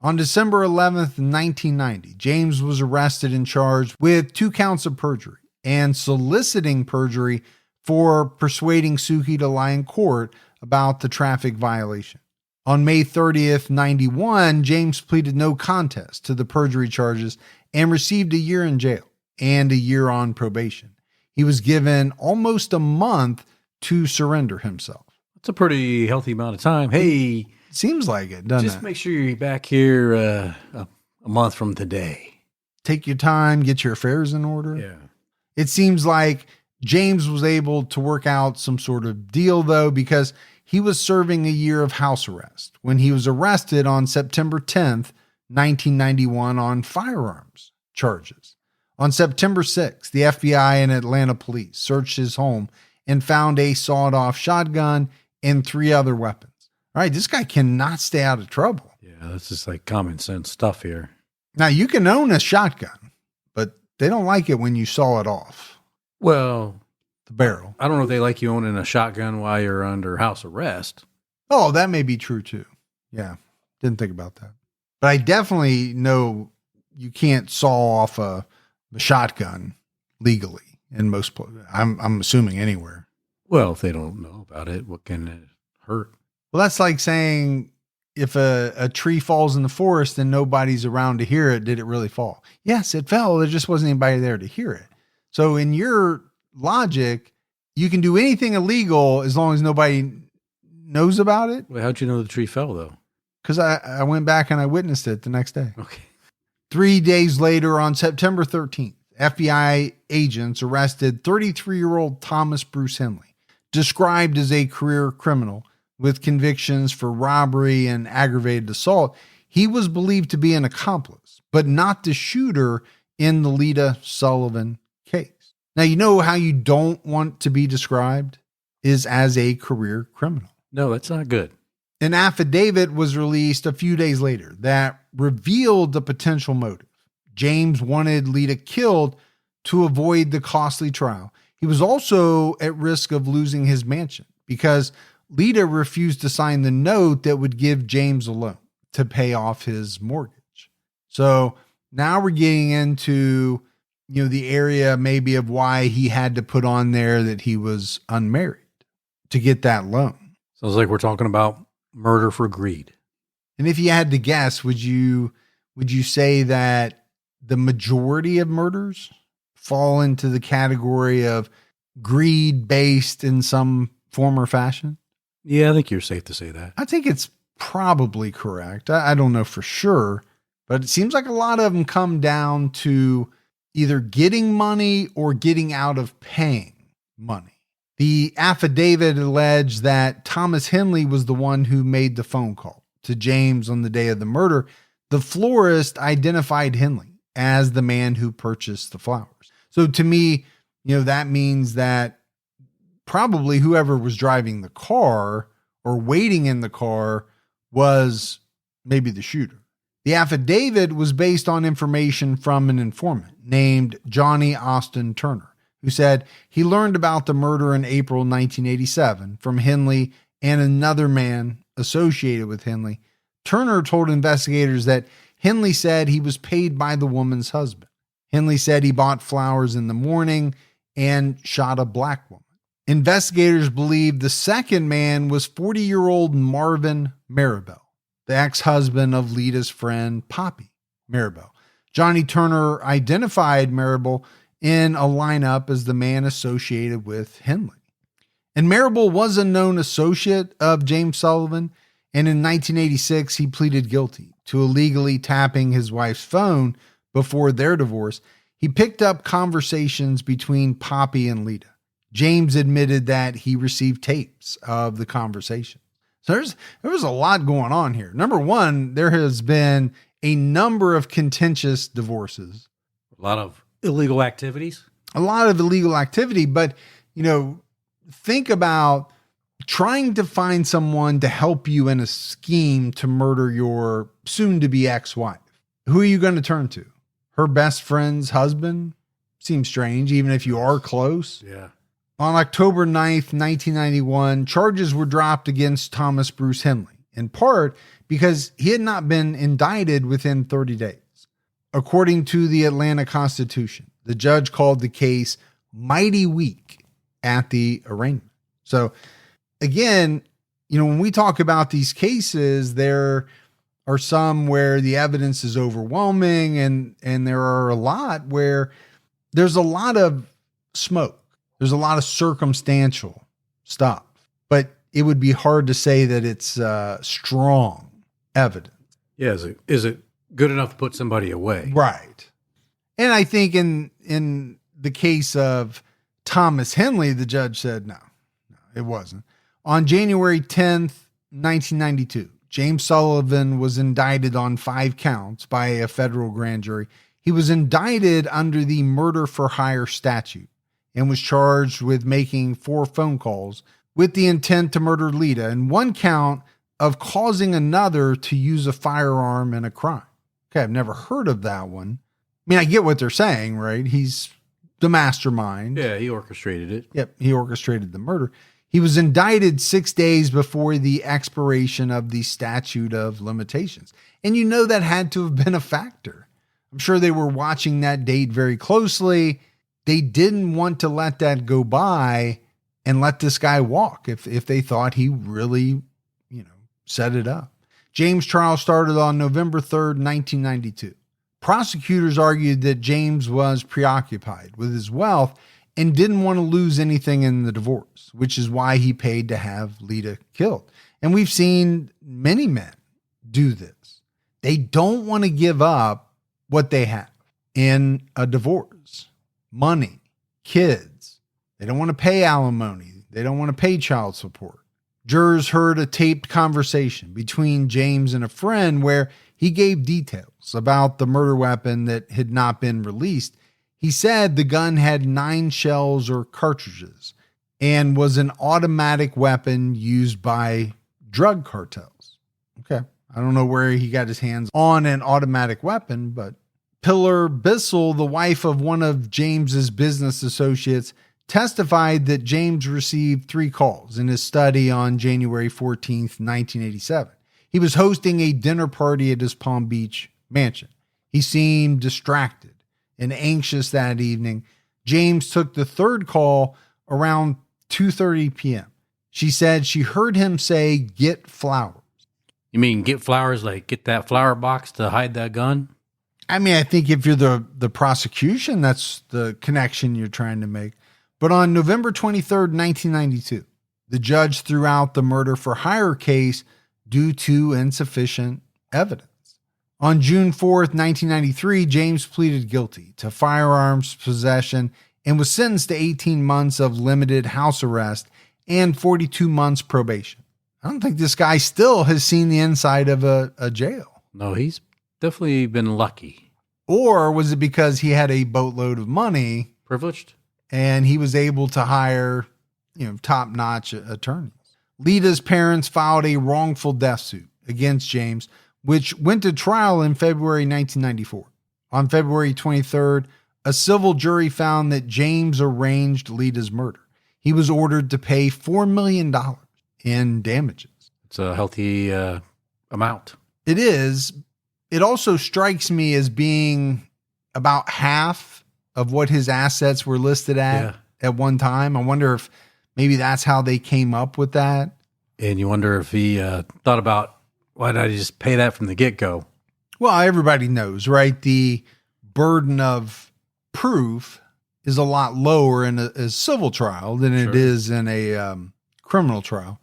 On December 11th, 1990, James was arrested and charged with 2 counts of perjury and soliciting perjury for persuading Suki to lie in court about the traffic violation. On May 30th, 91, James pleaded no contest to the perjury charges and received a year in jail and a year on probation. He was given almost a month to surrender himself. That's a pretty healthy amount of time. Hey, seems like it, doesn't it? Just make sure you're back here a month from today. Take your time, get your affairs in order. Yeah. It seems like James was able to work out some sort of deal, though, because he was serving a year of house arrest when he was arrested on September 10th, 1991 on firearms charges. On September 6th, the FBI and Atlanta police searched his home and found a sawed-off shotgun and 3 other weapons. All right, this guy cannot stay out of trouble. Yeah, this is like common sense stuff here. Now, you can own a shotgun, but they don't like it when you saw it off. Well, the barrel. I don't know if they like you owning a shotgun while you're under house arrest. Oh, that may be true too. Yeah, didn't think about that. But I definitely know you can't saw off a shotgun legally in most places. I'm assuming anywhere. Well, if they don't know about it, what can it hurt? Well, that's like saying if a tree falls in the forest and nobody's around to hear it, did it really fall? Yes, it fell. There just wasn't anybody there to hear it. So in your logic, you can do anything illegal as long as nobody knows about it. Well, how'd you know the tree fell, though? Because I went back and I witnessed it the next day. Okay. 3 days later, on September 13th, FBI agents arrested 33-year-old Thomas Bruce Henley, described as a career criminal with convictions for robbery and aggravated assault. He was believed to be an accomplice, but not the shooter in the Lita Sullivan case. Now, you know how you don't want to be described is as a career criminal. No, that's not good. An affidavit was released a few days later that revealed the potential motive. James wanted Lita killed to avoid the costly trial. He was also at risk of losing his mansion because Lita refused to sign the note that would give James a loan to pay off his mortgage. So now we're getting into, the area maybe of why he had to put on there that he was unmarried to get that loan. Sounds like we're talking about murder for greed. And if you had to guess, would you say that the majority of murders fall into the category of greed based in some form or fashion? Yeah, I think you're safe to say that. I think it's probably correct. I don't know for sure, but it seems like a lot of them come down to either getting money or getting out of paying money. The affidavit alleged that Thomas Henley was the one who made the phone call to James on the day of the murder. The florist identified Henley as the man who purchased the flowers. So to me, that means that probably whoever was driving the car or waiting in the car was maybe the shooter. The affidavit was based on information from an informant named Johnny Austin Turner, who said he learned about the murder in April 1987 from Henley and another man associated with Henley. Turner told investigators that Henley said he was paid by the woman's husband. Henley said he bought flowers in the morning and shot a black woman. Investigators believe the second man was 40-year-old Marvin Maribel, the ex-husband of Lita's friend Poppy Maribel. Johnny Turner identified Maribel in a lineup as the man associated with Henley. And Maribel was a known associate of James Sullivan, and in 1986 he pleaded guilty to illegally tapping his wife's phone before their divorce. He picked up conversations between Poppy and Lita. James admitted that he received tapes of the conversation. So there was a lot going on here. Number one, there has been a number of contentious divorces. A lot of illegal activities. But, think about trying to find someone to help you in a scheme to murder your soon-to-be ex-wife. Who are you going to turn to? Her best friend's husband? Seems strange, even if you are close. Yeah. On October 9th, 1991, charges were dropped against Thomas Bruce Henley, in part because he had not been indicted within 30 days. According to the Atlanta Constitution, the judge called the case mighty weak at the arraignment. So again, when we talk about these cases, there are some where the evidence is overwhelming and there are a lot where there's a lot of smoke. There's a lot of circumstantial stuff, but it would be hard to say that it's strong evidence. Yeah. Is it good enough to put somebody away? Right. And I think in the case of Thomas Henley, the judge said, no, it wasn't. On January 10th, 1992, James Sullivan was indicted on 5 counts by a federal grand jury. He was indicted under the murder for hire statute and was charged with making 4 phone calls with the intent to murder Lita and 1 count of causing another to use a firearm in a crime. Okay, I've never heard of that one. I mean, I get what they're saying, right? He's the mastermind. Yeah, he orchestrated it. Yep, he orchestrated the murder. He was indicted 6 days before the expiration of the statute of limitations. And that had to have been a factor. I'm sure they were watching that date very closely. They didn't want to let that go by and let this guy walk if they thought he really, set it up. James' trial started on November 3rd, 1992. Prosecutors argued that James was preoccupied with his wealth and didn't want to lose anything in the divorce, which is why he paid to have Lita killed. And we've seen many men do this. They don't want to give up what they have in a divorce. Money, kids. They don't want to pay alimony. They don't want to pay child support. Jurors heard a taped conversation between James and a friend where he gave details about the murder weapon that had not been released. He said the gun had 9 shells or cartridges and was an automatic weapon used by drug cartels. Okay. I don't know where he got his hands on an automatic weapon, but Pilar Bissell, the wife of one of James's business associates, testified that James received 3 calls in his study on January 14th, 1987. He was hosting a dinner party at his Palm Beach mansion. He seemed distracted and anxious that evening. James took the 3rd call around 2:30 p.m. She said she heard him say, "Get flowers." You mean get flowers, like get that flower box to hide that gun? I mean, I think if you're the prosecution, that's the connection you're trying to make. But on November 23rd, 1992, the judge threw out the murder for hire case due to insufficient evidence. On June 4th, 1993, James pleaded guilty to firearms possession and was sentenced to 18 months of limited house arrest and 42 months probation. I don't think this guy still has seen the inside of a jail. No, he's definitely been lucky. Or was it because he had a boatload of money? Privileged? And he was able to hire, top-notch attorneys. Lita's parents filed a wrongful death suit against James, which went to trial in February 1994. On February 23rd, a civil jury found that James arranged Lita's murder. He was ordered to pay $4 million in damages. It's a healthy amount. It is. It also strikes me as being about half of what his assets were listed at one time. I wonder if maybe that's how they came up with that. And you wonder if he thought about, why did I just pay that from the get-go? Well, everybody knows, right? The burden of proof is a lot lower in a civil trial than it is in a criminal trial.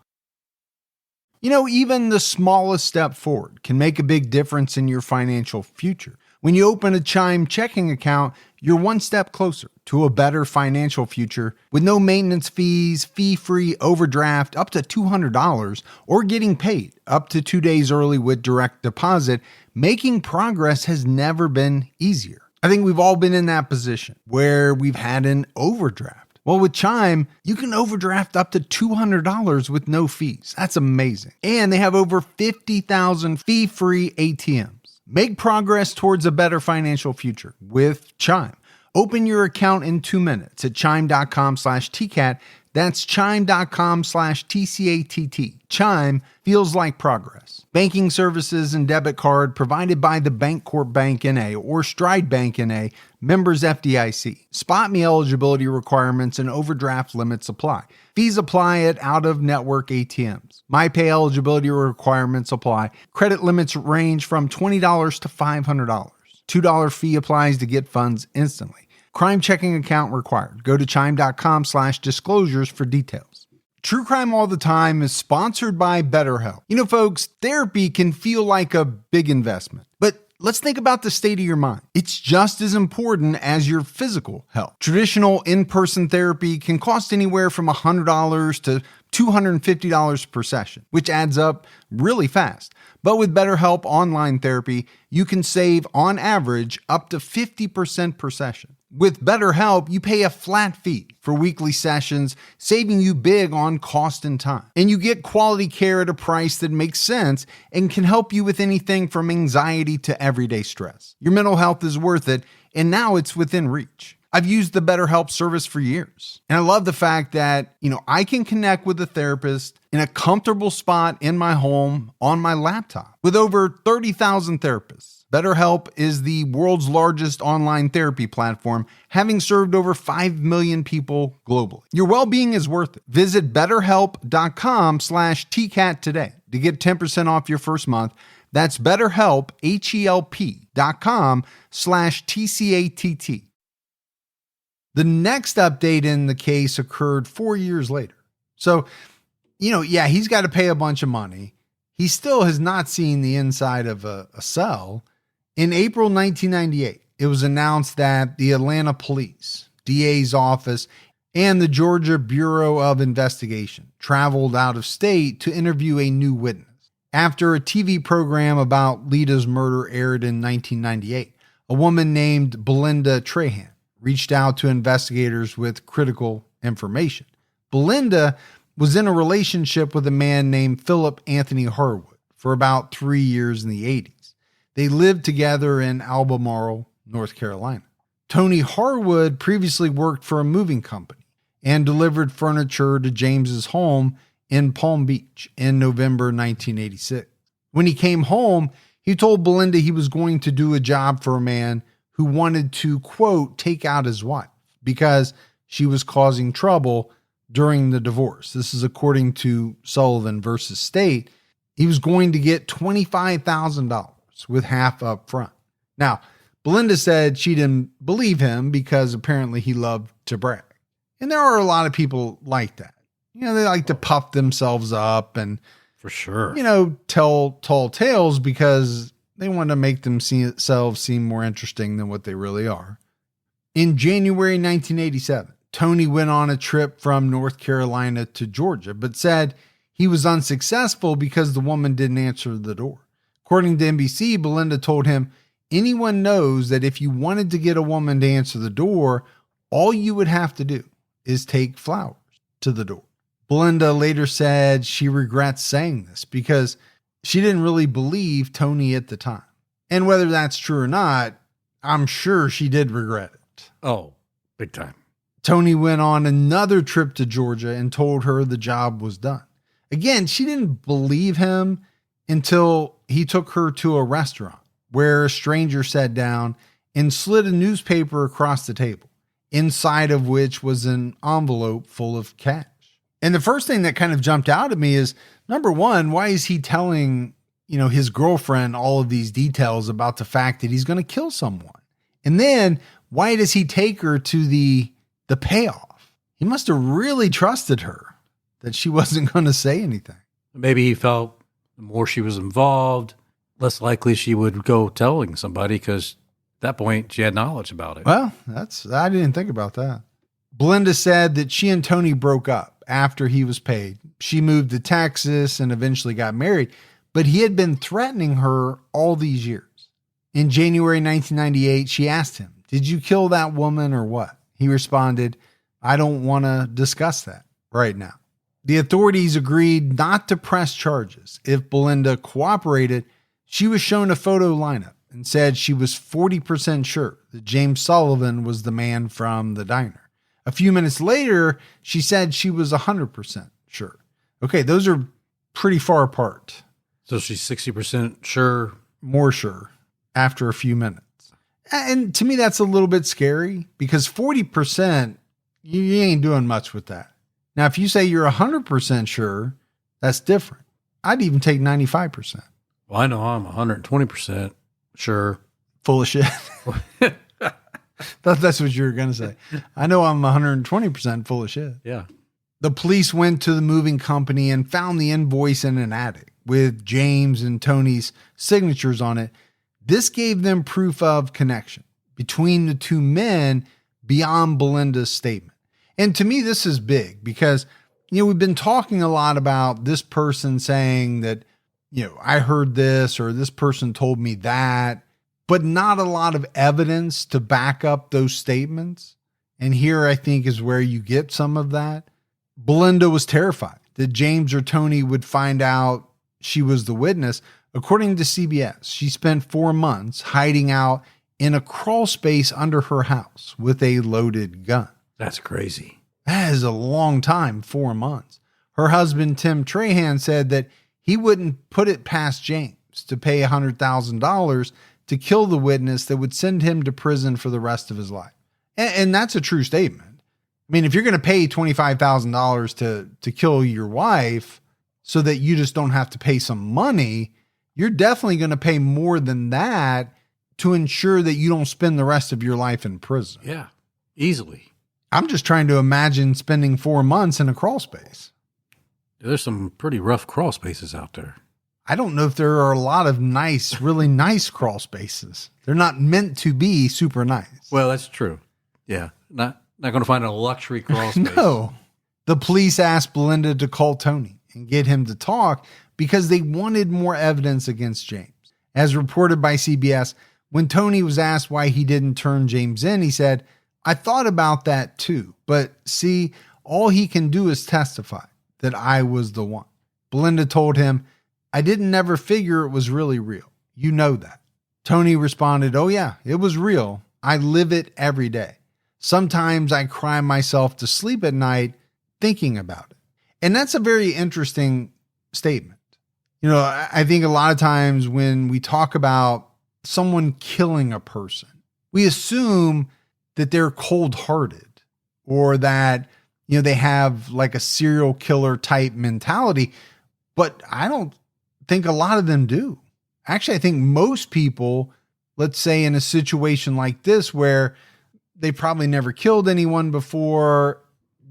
Even the smallest step forward can make a big difference in your financial future. When you open a Chime checking account, you're one step closer to a better financial future with no maintenance fees, fee-free overdraft up to $200, or getting paid up to 2 days early with direct deposit. Making progress has never been easier. I think we've all been in that position where we've had an overdraft. Well, with Chime, you can overdraft up to $200 with no fees. That's amazing. And they have over 50,000 fee-free ATMs. Make progress towards a better financial future with Chime. Open your account in 2 minutes at chime.com/TCAT. That's chime.com/TCATT. Chime feels like progress. Banking services and debit card provided by the Bancorp Bank N.A. or Stride Bank N.A., members FDIC. Spot me eligibility requirements and overdraft limits apply. Fees apply at out-of-network ATMs. MyPay eligibility requirements apply. Credit limits range from $20 to $500. $2 fee applies to get funds instantly. Crime checking account required. Go to chime.com/disclosures for details. True Crime All the Time is sponsored by BetterHelp. Folks, therapy can feel like a big investment, but let's think about the state of your mind. It's just as important as your physical health. Traditional in-person therapy can cost anywhere from $100 to $250 per session, which adds up really fast. But with BetterHelp Online Therapy, you can save, on average, up to 50% per session. With BetterHelp, you pay a flat fee for weekly sessions, saving you big on cost and time. And you get quality care at a price that makes sense and can help you with anything from anxiety to everyday stress. Your mental health is worth it, and now it's within reach. I've used the BetterHelp service for years. And I love the fact that, I can connect with a therapist in a comfortable spot in my home on my laptop. With over 30,000 therapists, BetterHelp is the world's largest online therapy platform, having served over 5 million people globally. Your well-being is worth it. Visit betterhelp.com/TCAT today to get 10% off your first month. That's BetterHelp, HELP.com/TCATT. The next update in the case occurred 4 years later. So, he's got to pay a bunch of money. He still has not seen the inside of a cell. In April 1998, it was announced that the Atlanta Police, DA's office, and the Georgia Bureau of Investigation traveled out of state to interview a new witness. After a TV program about Lita's murder aired in 1998, a woman named Belinda Trahan reached out to investigators with critical information. Belinda was in a relationship with a man named Philip Anthony Harwood for about 3 years in the 80s. They lived together in Albemarle, North Carolina. Tony Harwood previously worked for a moving company and delivered furniture to James's home in Palm Beach in November 1986. When he came home, he told Belinda he was going to do a job for a man who wanted to, quote, take out his wife because she was causing trouble during the divorce. This is according to Sullivan versus State. He was going to get $25,000 with half up front. Now, Belinda said she didn't believe him because apparently he loved to brag. And there are a lot of people like that. You know, they like to puff themselves up and, for sure, tell tall tales because they want to make themselves seem more interesting than what they really are. In January 1987, Tony went on a trip from North Carolina to Georgia, but said he was unsuccessful because the woman didn't answer the door. According to NBC, Belinda told him, anyone knows that if you wanted to get a woman to answer the door, all you would have to do is take flowers to the door. Belinda later said she regrets saying this because she didn't really believe Tony at the time. And whether that's true or not, I'm sure she did regret it. Oh, big time. Tony went on another trip to Georgia and told her the job was done. Again, she didn't believe him until he took her to a restaurant where a stranger sat down and slid a newspaper across the table, inside of which was an envelope full of cash. And the first thing that kind of jumped out at me is, number one, why is he telling, his girlfriend all of these details about the fact that he's going to kill someone? And then why does he take her to the payoff? He must have really trusted her that she wasn't going to say anything. Maybe he felt the more she was involved, less likely she would go telling somebody because at that point she had knowledge about it. Well, I didn't think about that. Belinda said that she and Tony broke up after he was paid. She moved to Texas and eventually got married, but he had been threatening her all these years. In January 1998, she asked him, "Did you kill that woman or what?" He responded, "I don't want to discuss that right now." The authorities agreed not to press charges. If Belinda cooperated, she was shown a photo lineup and said she was 40% sure that James Sullivan was the man from the diner. A few minutes later, she said she was 100% sure. Okay, those are pretty far apart. So she's 60% sure? More sure after a few minutes. And to me, that's a little bit scary because 40%, you ain't doing much with that. Now, if you say you're 100% sure, that's different. I'd even take 95%. Well, I know I'm 120% sure. Full of shit. That's what you were going to say. I know I'm 120% full of shit. Yeah. The police went to the moving company and found the invoice in an attic with James and Tony's signatures on it. This gave them proof of connection between the two men beyond Belinda's statement. And to me, this is big because, we've been talking a lot about this person saying that, I heard this or this person told me that, but not a lot of evidence to back up those statements. And here I think is where you get some of that. Belinda was terrified that James or Tony would find out she was the witness. According to CBS, she spent 4 months hiding out in a crawl space under her house with a loaded gun. That's crazy. That is a long time, 4 months. Her husband, Tim Trahan, said that he wouldn't put it past James to pay $100,000 to kill the witness that would send him to prison for the rest of his life. And that's a true statement. I mean, if you're going to pay $25,000 to kill your wife so that you just don't have to pay some money, you're definitely going to pay more than that to ensure that you don't spend the rest of your life in prison. Yeah, easily. I'm just trying to imagine spending 4 months in a crawl space. There's some pretty rough crawl spaces out there. I don't know if there are a lot of nice, really nice crawl spaces. They're not meant to be super nice. Well, that's true. Yeah. Not going to find a luxury crawl space. No. The police asked Belinda to call Tony and get him to talk because they wanted more evidence against James. As reported by CBS, when Tony was asked why he didn't turn James in, he said, I thought about that too. But see, all he can do is testify that I was the one. Belinda told him, I didn't never figure it was really real. You know that. Tony responded, oh yeah, it was real. I live it every day. Sometimes I cry myself to sleep at night thinking about it. And that's a very interesting statement. You know, I think a lot of times when we talk about someone killing a person, we assume that they're cold-hearted or that, you know, they have like a serial killer type mentality, but I don't think a lot of them do. Actually, I think most people, let's say in a situation like this where they probably never killed anyone before,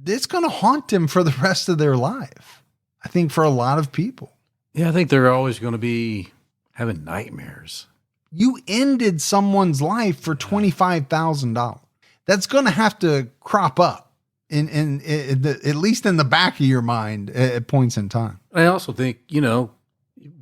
it's going to haunt them for the rest of their life. I think for a lot of people. Yeah, I think they're always going to be having nightmares. You ended someone's life for $25,000. That's going to have to crop up at least in the back of your mind at points in time. I also think, you know,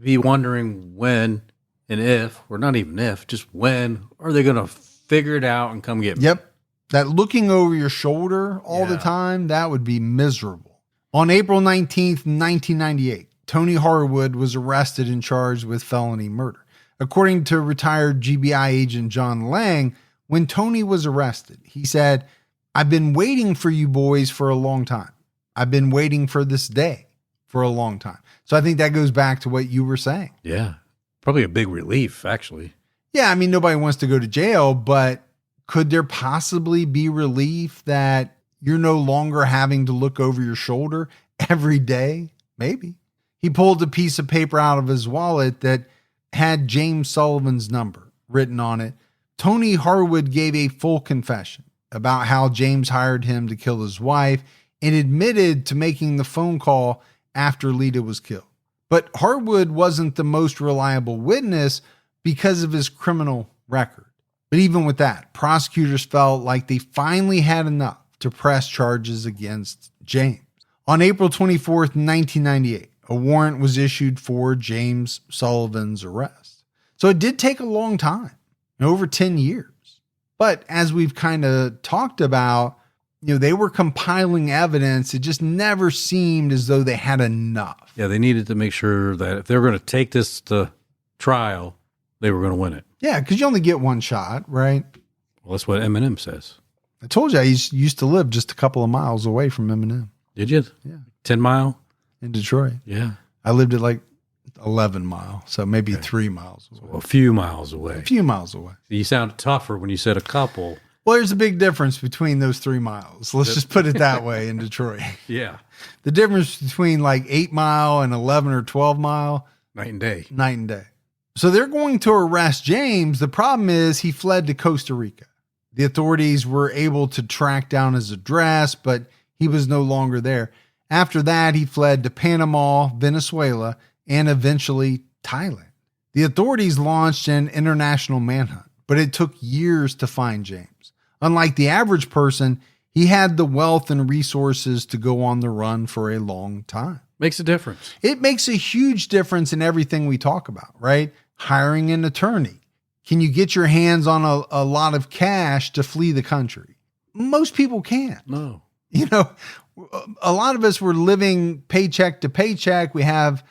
be wondering when and if, or not even if, just when are they going to figure it out and come get me? Yep. That looking over your shoulder all the time, that would be miserable. On April 19th, 1998, Tony Harwood was arrested and charged with felony murder. According to retired GBI agent John Lang, when Tony was arrested, he said, I've been waiting for you boys for a long time. I've been waiting for this day for a long time. So I think that goes back to what you were saying. Yeah. Probably a big relief, actually. Yeah. I mean, nobody wants to go to jail, but could there possibly be relief that you're no longer having to look over your shoulder every day? Maybe. He pulled a piece of paper out of his wallet that had James Sullivan's number written on it. Tony Harwood gave a full confession about how James hired him to kill his wife and admitted to making the phone call after Lita was killed. But Harwood wasn't the most reliable witness because of his criminal record. But even with that, prosecutors felt like they finally had enough to press charges against James. On April 24th, 1998, a warrant was issued for James Sullivan's arrest. So it did take a long time, over 10 years. But as we've kind of talked about, you know, they were compiling evidence. It just never seemed as though they had enough. Yeah, they needed to make sure that if they were going to take this to trial, they were going to win it. Yeah, because you only get one shot, right? Well, that's what Eminem says. I told you I used to live just a couple of miles away from Eminem. Did you? Yeah. 10 mile? In Detroit. Yeah. I lived at like 11 miles, so maybe 3 miles away. So a few miles away. A few miles away. You sound tougher when you said a couple. Well, there's a big difference between those 3 miles. Let's just put it that way in Detroit. Yeah. The difference between like 8 mile and 11 or 12 mile. Night and day. Night and day. So they're going to arrest James. The problem is he fled to Costa Rica. The authorities were able to track down his address, but he was no longer there. After that, he fled to Panama, Venezuela, and eventually Thailand. The authorities launched an international manhunt, but it took years to find James. Unlike the average person, he had the wealth and resources to go on the run for a long time. Makes a difference. It makes a huge difference in everything we talk about, right? Hiring an attorney. Can you get your hands on a lot of cash to flee the country? Most people can't. No. You know, a lot of us were living paycheck to paycheck. We have,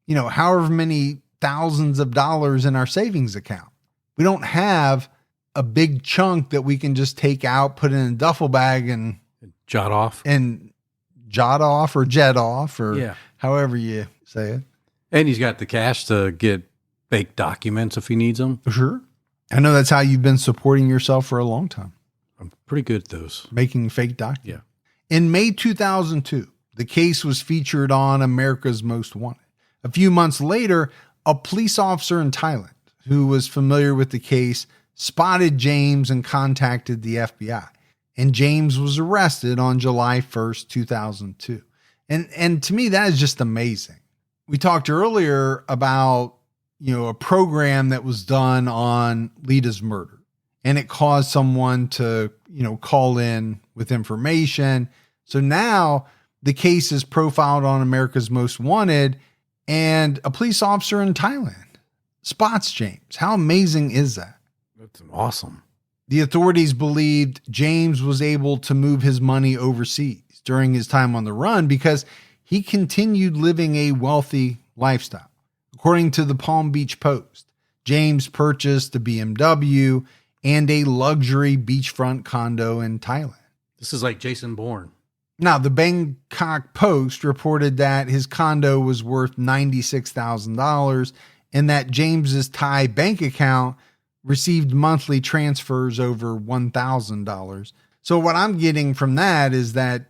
you know, however many thousands of dollars in our savings account. We don't have a big chunk that we can just take out, put in a duffel bag and jot off or jet off or however you say it. And he's got the cash to get fake documents if he needs them. Sure. I know that's how you've been supporting yourself for a long time. I'm pretty good at those. Making fake documents. Yeah. In May 2002, the case was featured on America's Most Wanted. A few months later, a police officer in Thailand who was familiar with the case spotted James and contacted the FBI. And James was arrested on July 1st, 2002. And to me, that is just amazing. We talked earlier about, you know, a program that was done on Lita's murder, and it caused someone to, you know, call in with information. So now the case is profiled on America's Most Wanted, and a police officer in Thailand spots James. How amazing is that? That's awesome. The authorities believed James was able to move his money overseas during his time on the run because he continued living a wealthy lifestyle. According to the Palm Beach Post, James purchased a BMW and a luxury beachfront condo in Thailand. This is like Jason Bourne. Now, the Bangkok Post reported that his condo was worth $96,000 and that James's Thai bank account received monthly transfers over $1,000. So what I'm getting from that is that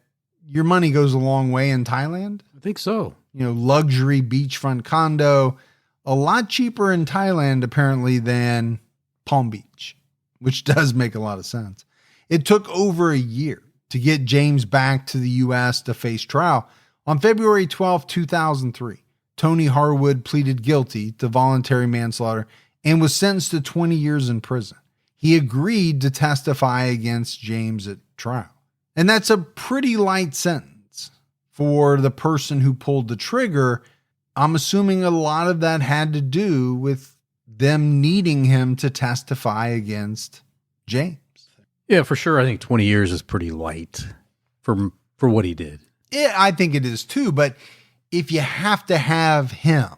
your money goes a long way in Thailand. I think so. Luxury beachfront condo, a lot cheaper in Thailand apparently than Palm Beach, which does make a lot of sense. It took over a year to get James back to the U.S. to face trial. On February 12, 2003, Tony Harwood pleaded guilty to voluntary manslaughter and was sentenced to 20 years in prison. He agreed to testify against James at trial. And that's a pretty light sentence for the person who pulled the trigger. I'm assuming a lot of that had to do with them needing him to testify against James. Yeah, for sure. I think 20 years is pretty light for what he did. Yeah, I think it is too. But if you have to have him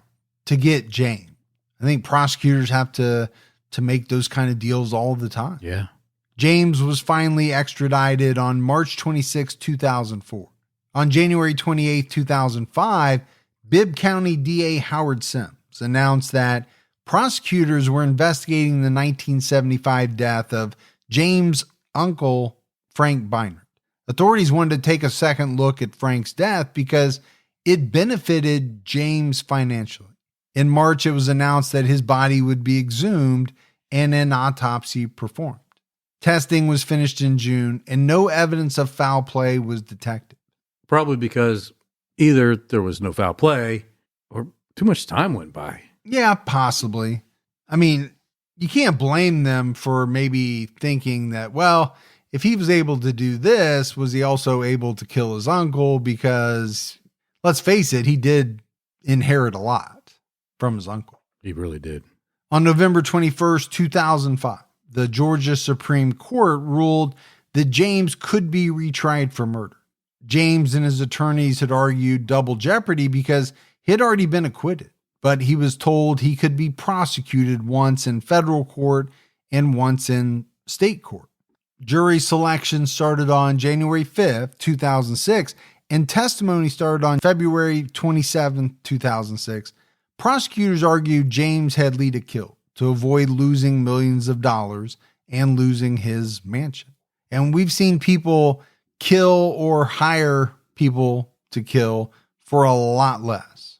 to get James, I think prosecutors have to make those kind of deals all the time. Yeah. James was finally extradited on March 26, 2004. On January 28, 2005, Bibb County DA Howard Sims announced that prosecutors were investigating the 1975 death of James' uncle, Frank Beinert. Authorities wanted to take a second look at Frank's death because it benefited James financially. In March, it was announced that his body would be exhumed and an autopsy performed. Testing was finished in June, and no evidence of foul play was detected. Probably because either there was no foul play or too much time went by. Yeah, possibly. I mean, you can't blame them for maybe thinking that, well, if he was able to do this, was he also able to kill his uncle? Because let's face it, he did inherit a lot from his uncle. He really did. On November 21st, 2005, the Georgia Supreme Court ruled that James could be retried for murder. James and his attorneys had argued double jeopardy because he had already been acquitted, but he was told he could be prosecuted once in federal court and once in state court. Jury selection started on January 5th, 2006, and testimony started on February 27th, 2006. Prosecutors argued James had Lita killed to avoid losing millions of dollars and losing his mansion. And we've seen people kill or hire people to kill for a lot less.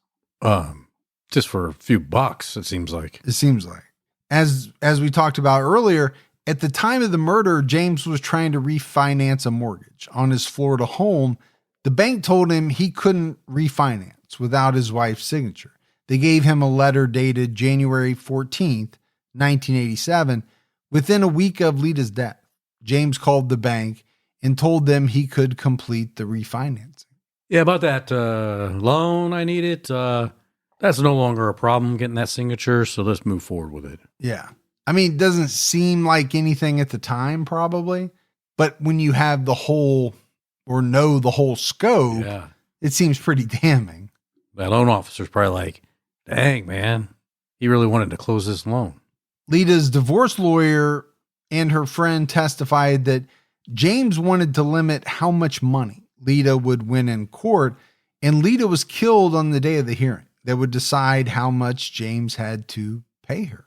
Just for a few bucks, it seems like. It seems like. As we talked about earlier, at the time of the murder, James was trying to refinance a mortgage on his Florida home. The bank told him he couldn't refinance without his wife's signature. They gave him a letter dated January 14th, 1987. Within a week of Lita's death, James called the bank and told them he could complete the refinancing. Yeah, about that loan I needed, that's no longer a problem getting that signature, so let's move forward with it. Yeah. I mean, it doesn't seem like anything at the time, probably, but when you have the whole or know the whole scope, It seems pretty damning. That loan officer's probably like, dang, man, he really wanted to close this loan. Lita's divorce lawyer and her friend testified that James wanted to limit how much money Lita would win in court, and Lita was killed on the day of the hearing that would decide how much James had to pay her.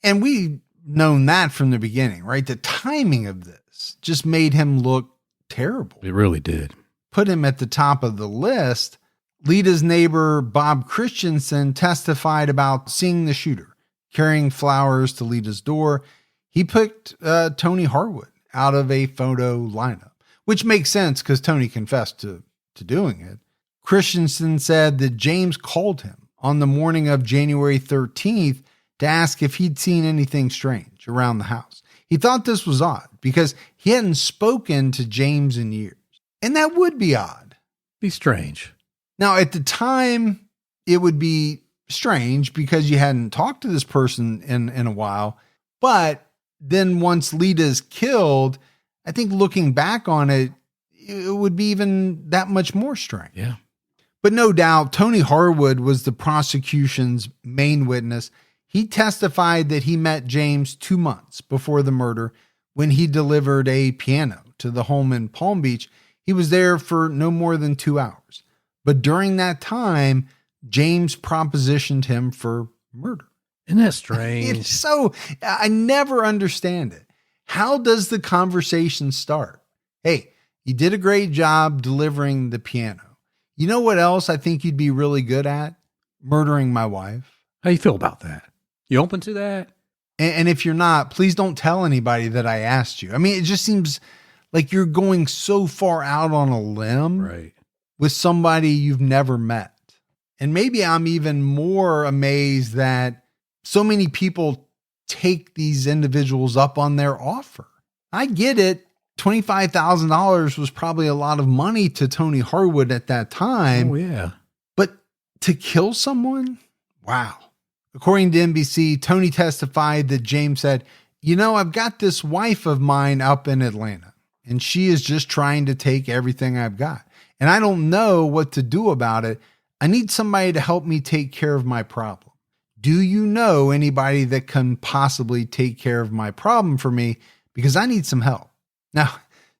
And we've known that from the beginning, right? The timing of this just made him look terrible. It really did. Put him at the top of the list. Lita's neighbor, Bob Christensen, testified about seeing the shooter carrying flowers to Lita's door. He picked Tony Harwood out of a photo lineup, which makes sense because Tony confessed to doing it. Christensen said that James called him on the morning of January 13th to ask if he'd seen anything strange around the house. He thought this was odd because he hadn't spoken to James in years. And that would be odd. Be strange. Now, at the time, it would be strange because you hadn't talked to this person in a while. But then once Lita is killed, I think looking back on it, it would be even that much more strange. Yeah. But no doubt, Tony Harwood was the prosecution's main witness. He testified that he met James 2 months before the murder when he delivered a piano to the home in Palm Beach. He was there for no more than 2 hours. But during that time, James propositioned him for murder. Isn't that strange? It's so, I never understand it. How does the conversation start? Hey, you did a great job delivering the piano. You know what else I think you'd be really good at? Murdering my wife. How you feel about that? You open to that? And if you're not, please don't tell anybody that I asked you. I mean, it just seems like you're going so far out on a limb Right. with somebody you've never met. And maybe I'm even more amazed that so many people take these individuals up on their offer. I get it. $25,000 was probably a lot of money to Tony Harwood at that time. Oh, yeah. But to kill someone? Wow. According to NBC, Tony testified that James said, you know, I've got this wife of mine up in Atlanta, and she is just trying to take everything I've got. And I don't know what to do about it. I need somebody to help me take care of my problem. Do you know anybody that can possibly take care of my problem for me? Because I need some help. Now,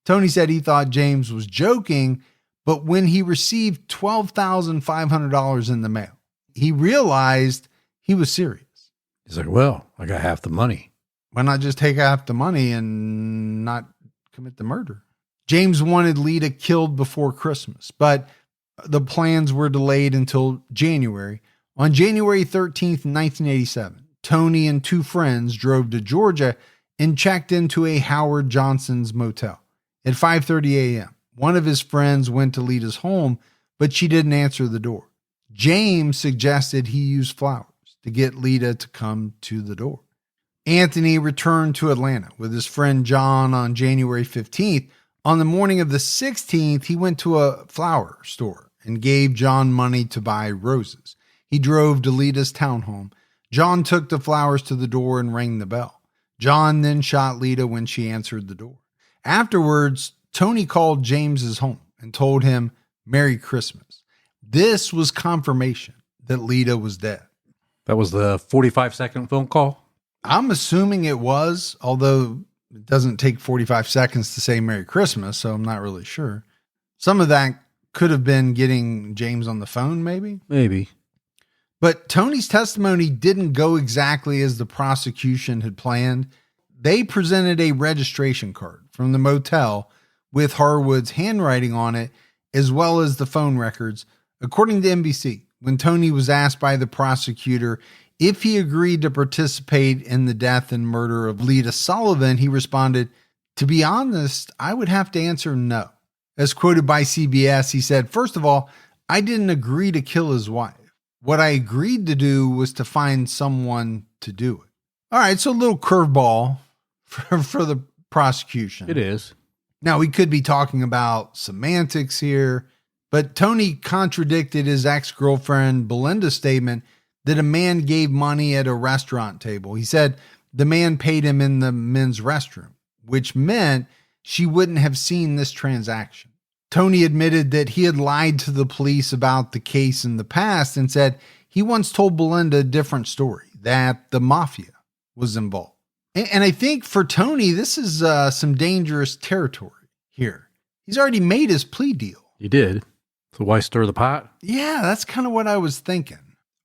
Tony said he thought James was joking, but when he received $12,500 in the mail, he realized he was serious. He's like, well, I got half the money. Why not just take half the money and not commit the murder? James wanted Lita killed before Christmas, but the plans were delayed until January. On January 13th, 1987, Tony and 2 friends drove to Georgia and checked into a Howard Johnson's motel. At 5:30 a.m., one of his friends went to Lita's home, but she didn't answer the door. James suggested he use flowers to get Lita to come to the door. Anthony returned to Atlanta with his friend John on January 15th. On the morning of the 16th, he went to a flower store and gave John money to buy roses. He drove to Lita's townhome. John took the flowers to the door and rang the bell. John then shot Lita when she answered the door. Afterwards, Tony called James's home and told him Merry Christmas. This was confirmation that Lita was dead. That was the 45-second phone call? I'm assuming it was, although it doesn't take 45 seconds to say Merry Christmas, so I'm not really sure. Some of that could have been getting James on the phone, maybe. Maybe. But Tony's testimony didn't go exactly as the prosecution had planned. They presented a registration card from the motel with Harwood's handwriting on it, as well as the phone records. According to NBC, when Tony was asked by the prosecutor if he agreed to participate in the death and murder of Lita Sullivan, he responded, "To be honest, I would have to answer no." As quoted by CBS, he said, "First of all, I didn't agree to kill his wife. What I agreed to do was to find someone to do it." All right, so a little curveball for the prosecution. It is. Now, we could be talking about semantics here, but Tony contradicted his ex-girlfriend Belinda's statement that a man gave money at a restaurant table. He said the man paid him in the men's restroom, which meant she wouldn't have seen this transaction. Tony admitted that he had lied to the police about the case in the past and said he once told Belinda a different story, that the mafia was involved. And I think for Tony, this is some dangerous territory here. He's already made his plea deal. You did. So why stir the pot? Yeah, that's kind of what I was thinking.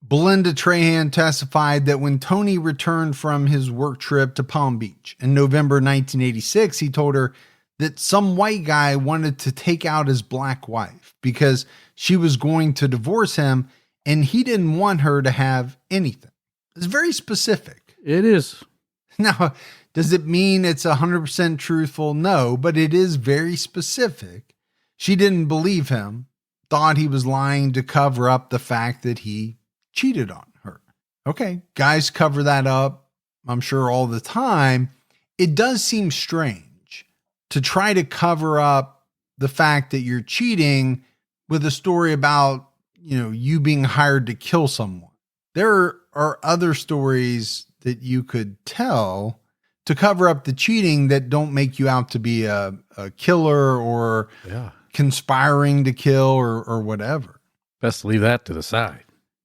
Belinda Trahan testified that when Tony returned from his work trip to Palm Beach in November 1986, he told her that some white guy wanted to take out his black wife because she was going to divorce him and he didn't want her to have anything. It's very specific. It is. Now, does it mean it's 100% truthful? No, but it is very specific. She didn't believe him, thought he was lying to cover up the fact that he cheated on her. Okay, guys cover that up, I'm sure, all the time. It does seem strange to try to cover up the fact that you're cheating with a story about, you being hired to kill someone. There are other stories that you could tell to cover up the cheating that don't make you out to be a killer or conspiring to kill or whatever. Best to leave that to the side.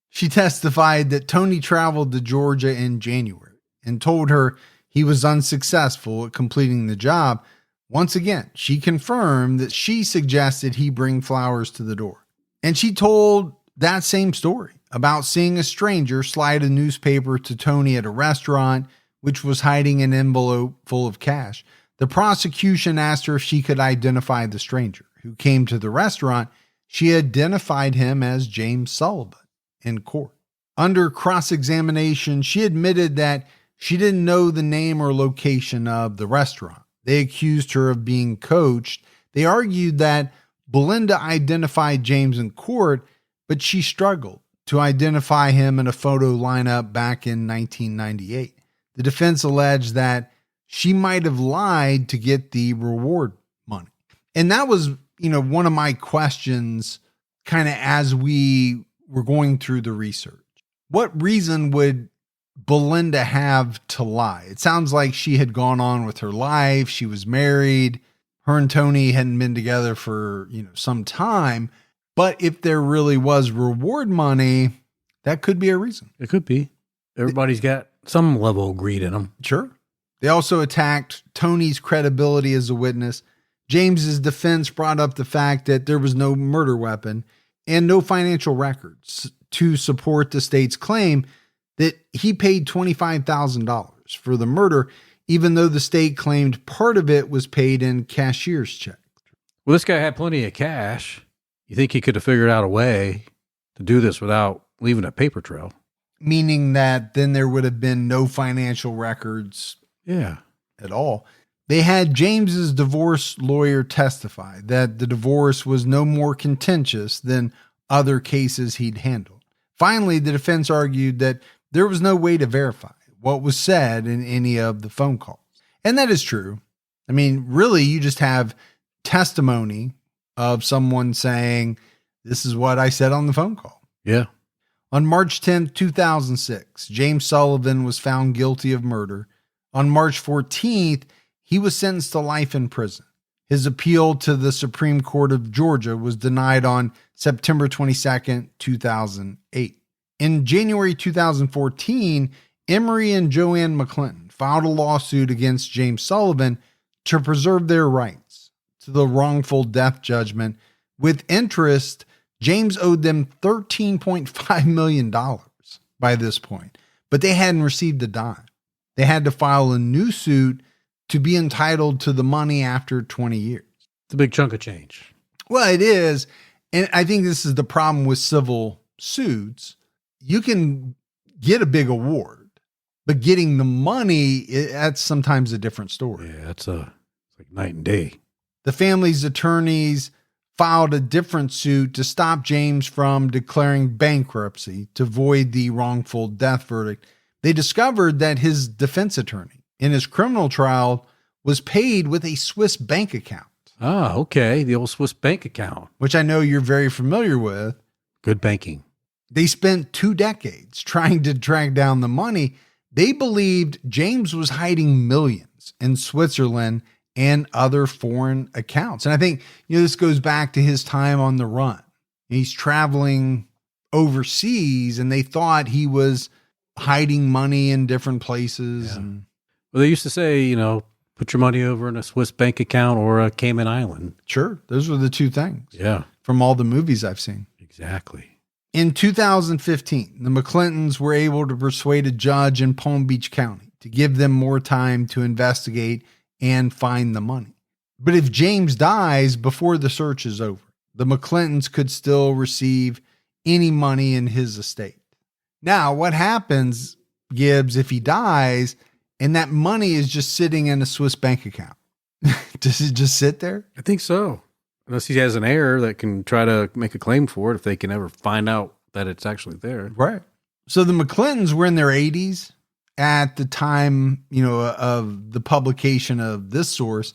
She testified that Tony traveled to Georgia in January and told her he was unsuccessful at completing the job. Once again, she confirmed that she suggested he bring flowers to the door. And she told that same story about seeing a stranger slide a newspaper to Tony at a restaurant, which was hiding an envelope full of cash. The prosecution asked her if she could identify the stranger who came to the restaurant. She identified him as James Sullivan in court. Under cross-examination, she admitted that she didn't know the name or location of the restaurant. They accused her of being coached. They argued that Belinda identified James in court, but she struggled to identify him in a photo lineup back in 1998. The defense alleged that she might have lied to get the reward money. And that was, one of my questions kind of as we were going through the research. What reason would Belinda have to lie? It sounds like she had gone on with her life. She was married. Her and Tony hadn't been together for, some time. But if there really was reward money, that could be a reason. It could be. Everybody's got some level of greed in them. Sure. They also attacked Tony's credibility as a witness. James's defense brought up the fact that there was no murder weapon and no financial records to support the state's claim that he paid $25,000 for the murder, even though the state claimed part of it was paid in cashier's check. Well, this guy had plenty of cash. You think he could have figured out a way to do this without leaving a paper trail? Meaning that then there would have been no financial records at all. They had James's divorce lawyer testify that the divorce was no more contentious than other cases he'd handled. Finally, the defense argued that there was no way to verify what was said in any of the phone calls. And that is true. I mean, really, you just have testimony of someone saying, this is what I said on the phone call. Yeah. On March 10th, 2006, James Sullivan was found guilty of murder. On March 14th, he was sentenced to life in prison. His appeal to the Supreme Court of Georgia was denied on September 22nd, 2008. In January 2014, Emery and Joanne McClinton filed a lawsuit against James Sullivan to preserve their rights to the wrongful death judgment. With interest, James owed them $13.5 million by this point, but they hadn't received a dime. They had to file a new suit to be entitled to the money after 20 years. It's a big chunk of change. Well, it is. And I think this is the problem with civil suits. You can get a big award, but getting the money, that's sometimes a different story. Yeah, it's like night and day. The family's attorneys filed a different suit to stop James from declaring bankruptcy to void the wrongful death verdict. They discovered that his defense attorney in his criminal trial was paid with a Swiss bank account. Ah, okay. The old Swiss bank account, which I know you're very familiar with. Good banking. They spent 2 decades trying to track down the money. They believed James was hiding millions in Switzerland and other foreign accounts. And I think, this goes back to his time on the run. He's traveling overseas and they thought he was hiding money in different places. Yeah. Well, they used to say, put your money over in a Swiss bank account or a Cayman Island. Sure. Those were the 2 things. Yeah. From all the movies I've seen. Exactly. In 2015, the McClintons were able to persuade a judge in Palm Beach County to give them more time to investigate and find the money. But if James dies before the search is over, the McClintons could still receive any money in his estate. Now, what happens, Gibbs, if he dies and that money is just sitting in a Swiss bank account? Does it just sit there? I think so. Unless he has an heir that can try to make a claim for it if they can ever find out that it's actually there. Right. So the McClintons were in their 80s at the time, of the publication of this source.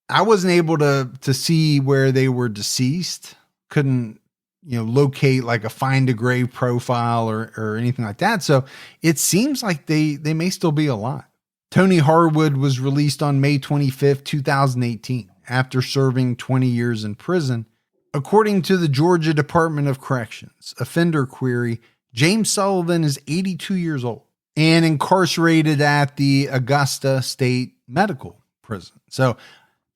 I wasn't able to see where they were deceased. Couldn't, locate like a find a grave profile or anything like that. So it seems like they may still be alive. Tony Harwood was released on May 25th, 2018, after serving 20 years in prison. According to the Georgia Department of Corrections offender query, James Sullivan is 82 years old and incarcerated at the Augusta State Medical Prison. So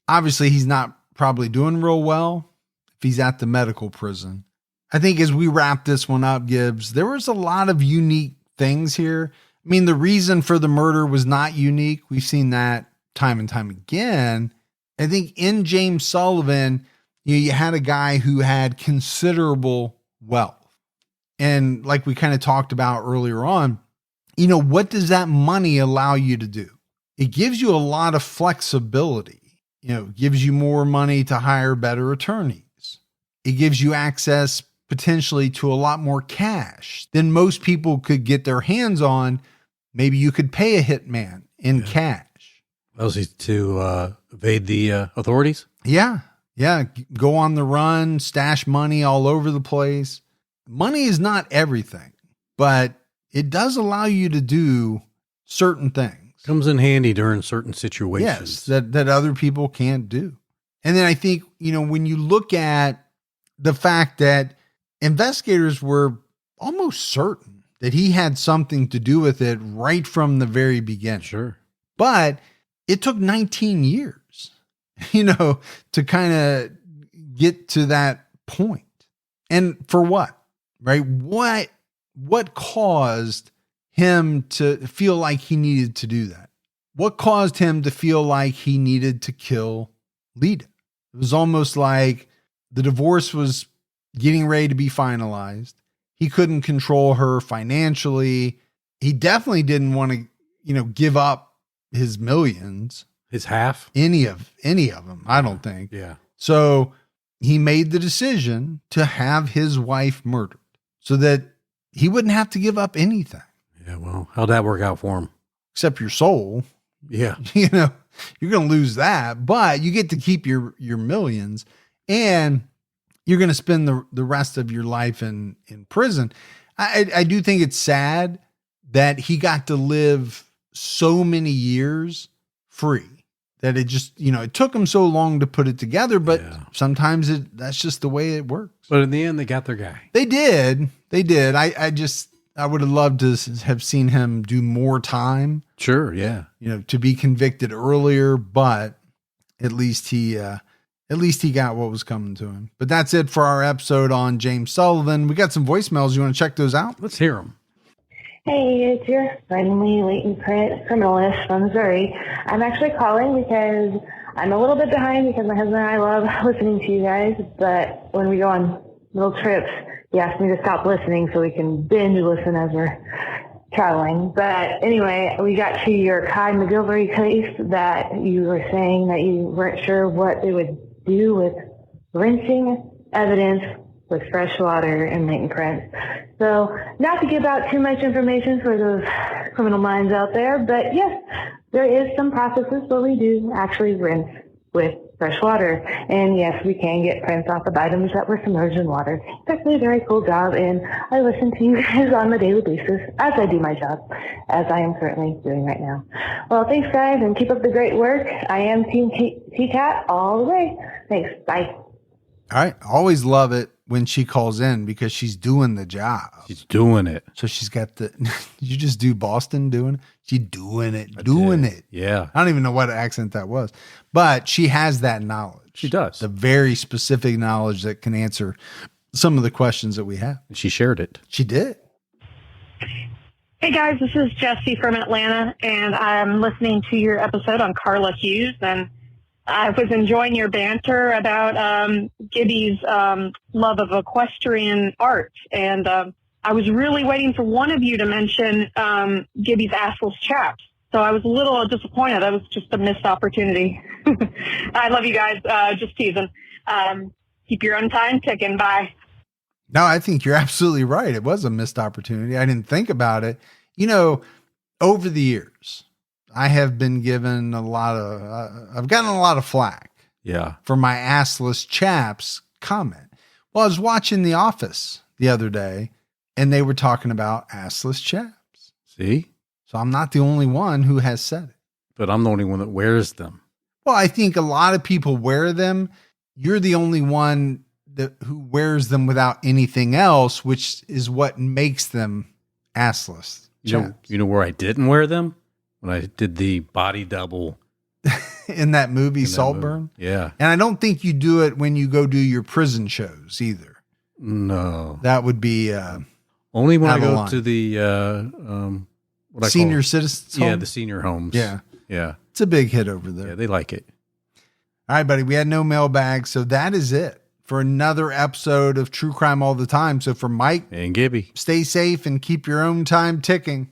obviously he's not probably doing real well if he's at the medical prison. I think as we wrap this one up, Gibbs, there was a lot of unique things here. I mean, the reason for the murder was not unique. We've seen that time and time again. I think in James Sullivan, you had a guy who had considerable wealth. And like we kind of talked about earlier on, what does that money allow you to do? It gives you a lot of flexibility. It gives you more money to hire better attorneys. It gives you access potentially to a lot more cash than most people could get their hands on. Maybe you could pay a hitman in cash. Mostly to evade the authorities? Yeah. Go on the run, stash money all over the place. Money is not everything, but it does allow you to do certain things. Comes in handy during certain situations. Yes, that other people can't do. And then I think, when you look at the fact that investigators were almost certain that he had something to do with it right from the very beginning. Sure. But it took 19 years, to kind of get to that point. And for what? Right? What caused him to feel like he needed to do that? What caused him to feel like he needed to kill Lita? It was almost like the divorce was getting ready to be finalized. He couldn't control her financially. He definitely didn't want to, give up his millions. His half? Any of them, I don't think. Yeah. So he made the decision to have his wife murdered so that he wouldn't have to give up anything. Yeah, well, how'd that work out for him? Except your soul. Yeah. You're going to lose that, but you get to keep your millions, and you're going to spend the rest of your life in prison. I do think it's sad that he got to live so many years free, that it just, it took him so long to put it together, but sometimes that's just the way it works. But in the end, they got their guy. They did. I would have loved to have seen him do more time. Sure. Yeah. To be convicted earlier, but at least he got what was coming to him. But that's it for our episode on James Sullivan. We got some voicemails. You want to check those out? Let's hear them. Hey, it's your friendly latent print criminalist from Missouri. I'm actually calling because I'm a little bit behind because my husband and I love listening to you guys, but when we go on little trips, he asked me to stop listening so we can binge listen as we're traveling. But anyway, we got to your Kai McGilvery case that you were saying that you weren't sure what they would do with rinsing evidence with fresh water and latent prints. So not to give out too much information for those criminal minds out there, but yes, there is some processes where we do actually rinse with fresh water. And yes, we can get prints off of items that were submerged in water. It's actually a very cool job, and I listen to you guys on a daily basis as I do my job, as I am currently doing right now. Well, thanks, guys, and keep up the great work. I am Team T-Cat all the way. Thanks. Bye. All right. Always love it when she calls in because she's doing the job. She's doing it. So she's got did you just do Boston doing it? She's doing it. Yeah. I don't even know what accent that was, but she has that knowledge. She does. The very specific knowledge that can answer some of the questions that we have. She shared it. She did. Hey guys, this is Jessie from Atlanta, and I'm listening to your episode on Carla Hughes, and I was enjoying your banter about Gibby's love of equestrian art, and I was really waiting for one of you to mention Gibby's assless chaps. So I was a little disappointed. That was just a missed opportunity. I love you guys. Just teasing. Keep your own time ticking. Bye. No, I think you're absolutely right. It was a missed opportunity. I didn't think about it. Over the years, I have been given I've gotten a lot of flack. Yeah. For my assless chaps comment. Well, I was watching The Office the other day and they were talking about assless chaps. See? So I'm not the only one who has said it. but I'm the only one that wears them. Well, I think a lot of people wear them. You're the only one who wears them without anything else, which is what makes them assless. You know where I didn't wear them? When I did the body double. In that movie, Saltburn? Yeah. And I don't think you do it when you go do your prison shows either. No. That would be only when I out of go line. to the what I senior call citizens Yeah, home? the senior homes. Yeah. Yeah. It's a big hit over there. Yeah, they like it. All right, buddy. We had no mailbag, so that is it for another episode of True Crime All the Time. So for Mike, And Gibby. stay safe and keep your own time ticking.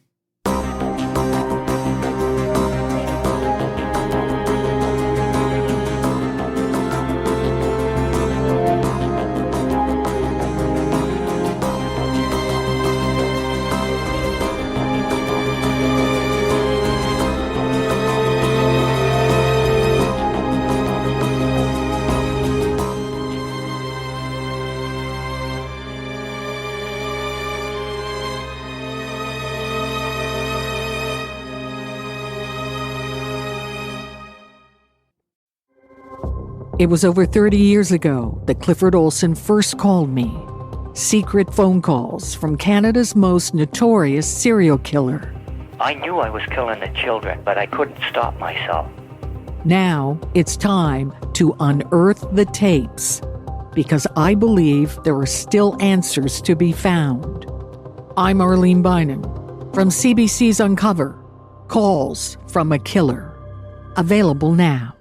It was over 30 years ago that Clifford Olson first called me. Secret phone calls from Canada's most notorious serial killer. I knew I was killing the children, but I couldn't stop myself. Now it's time to unearth the tapes, because I believe there are still answers to be found. I'm Arlene Bynum from CBC's Uncover, Calls from a Killer. Available now.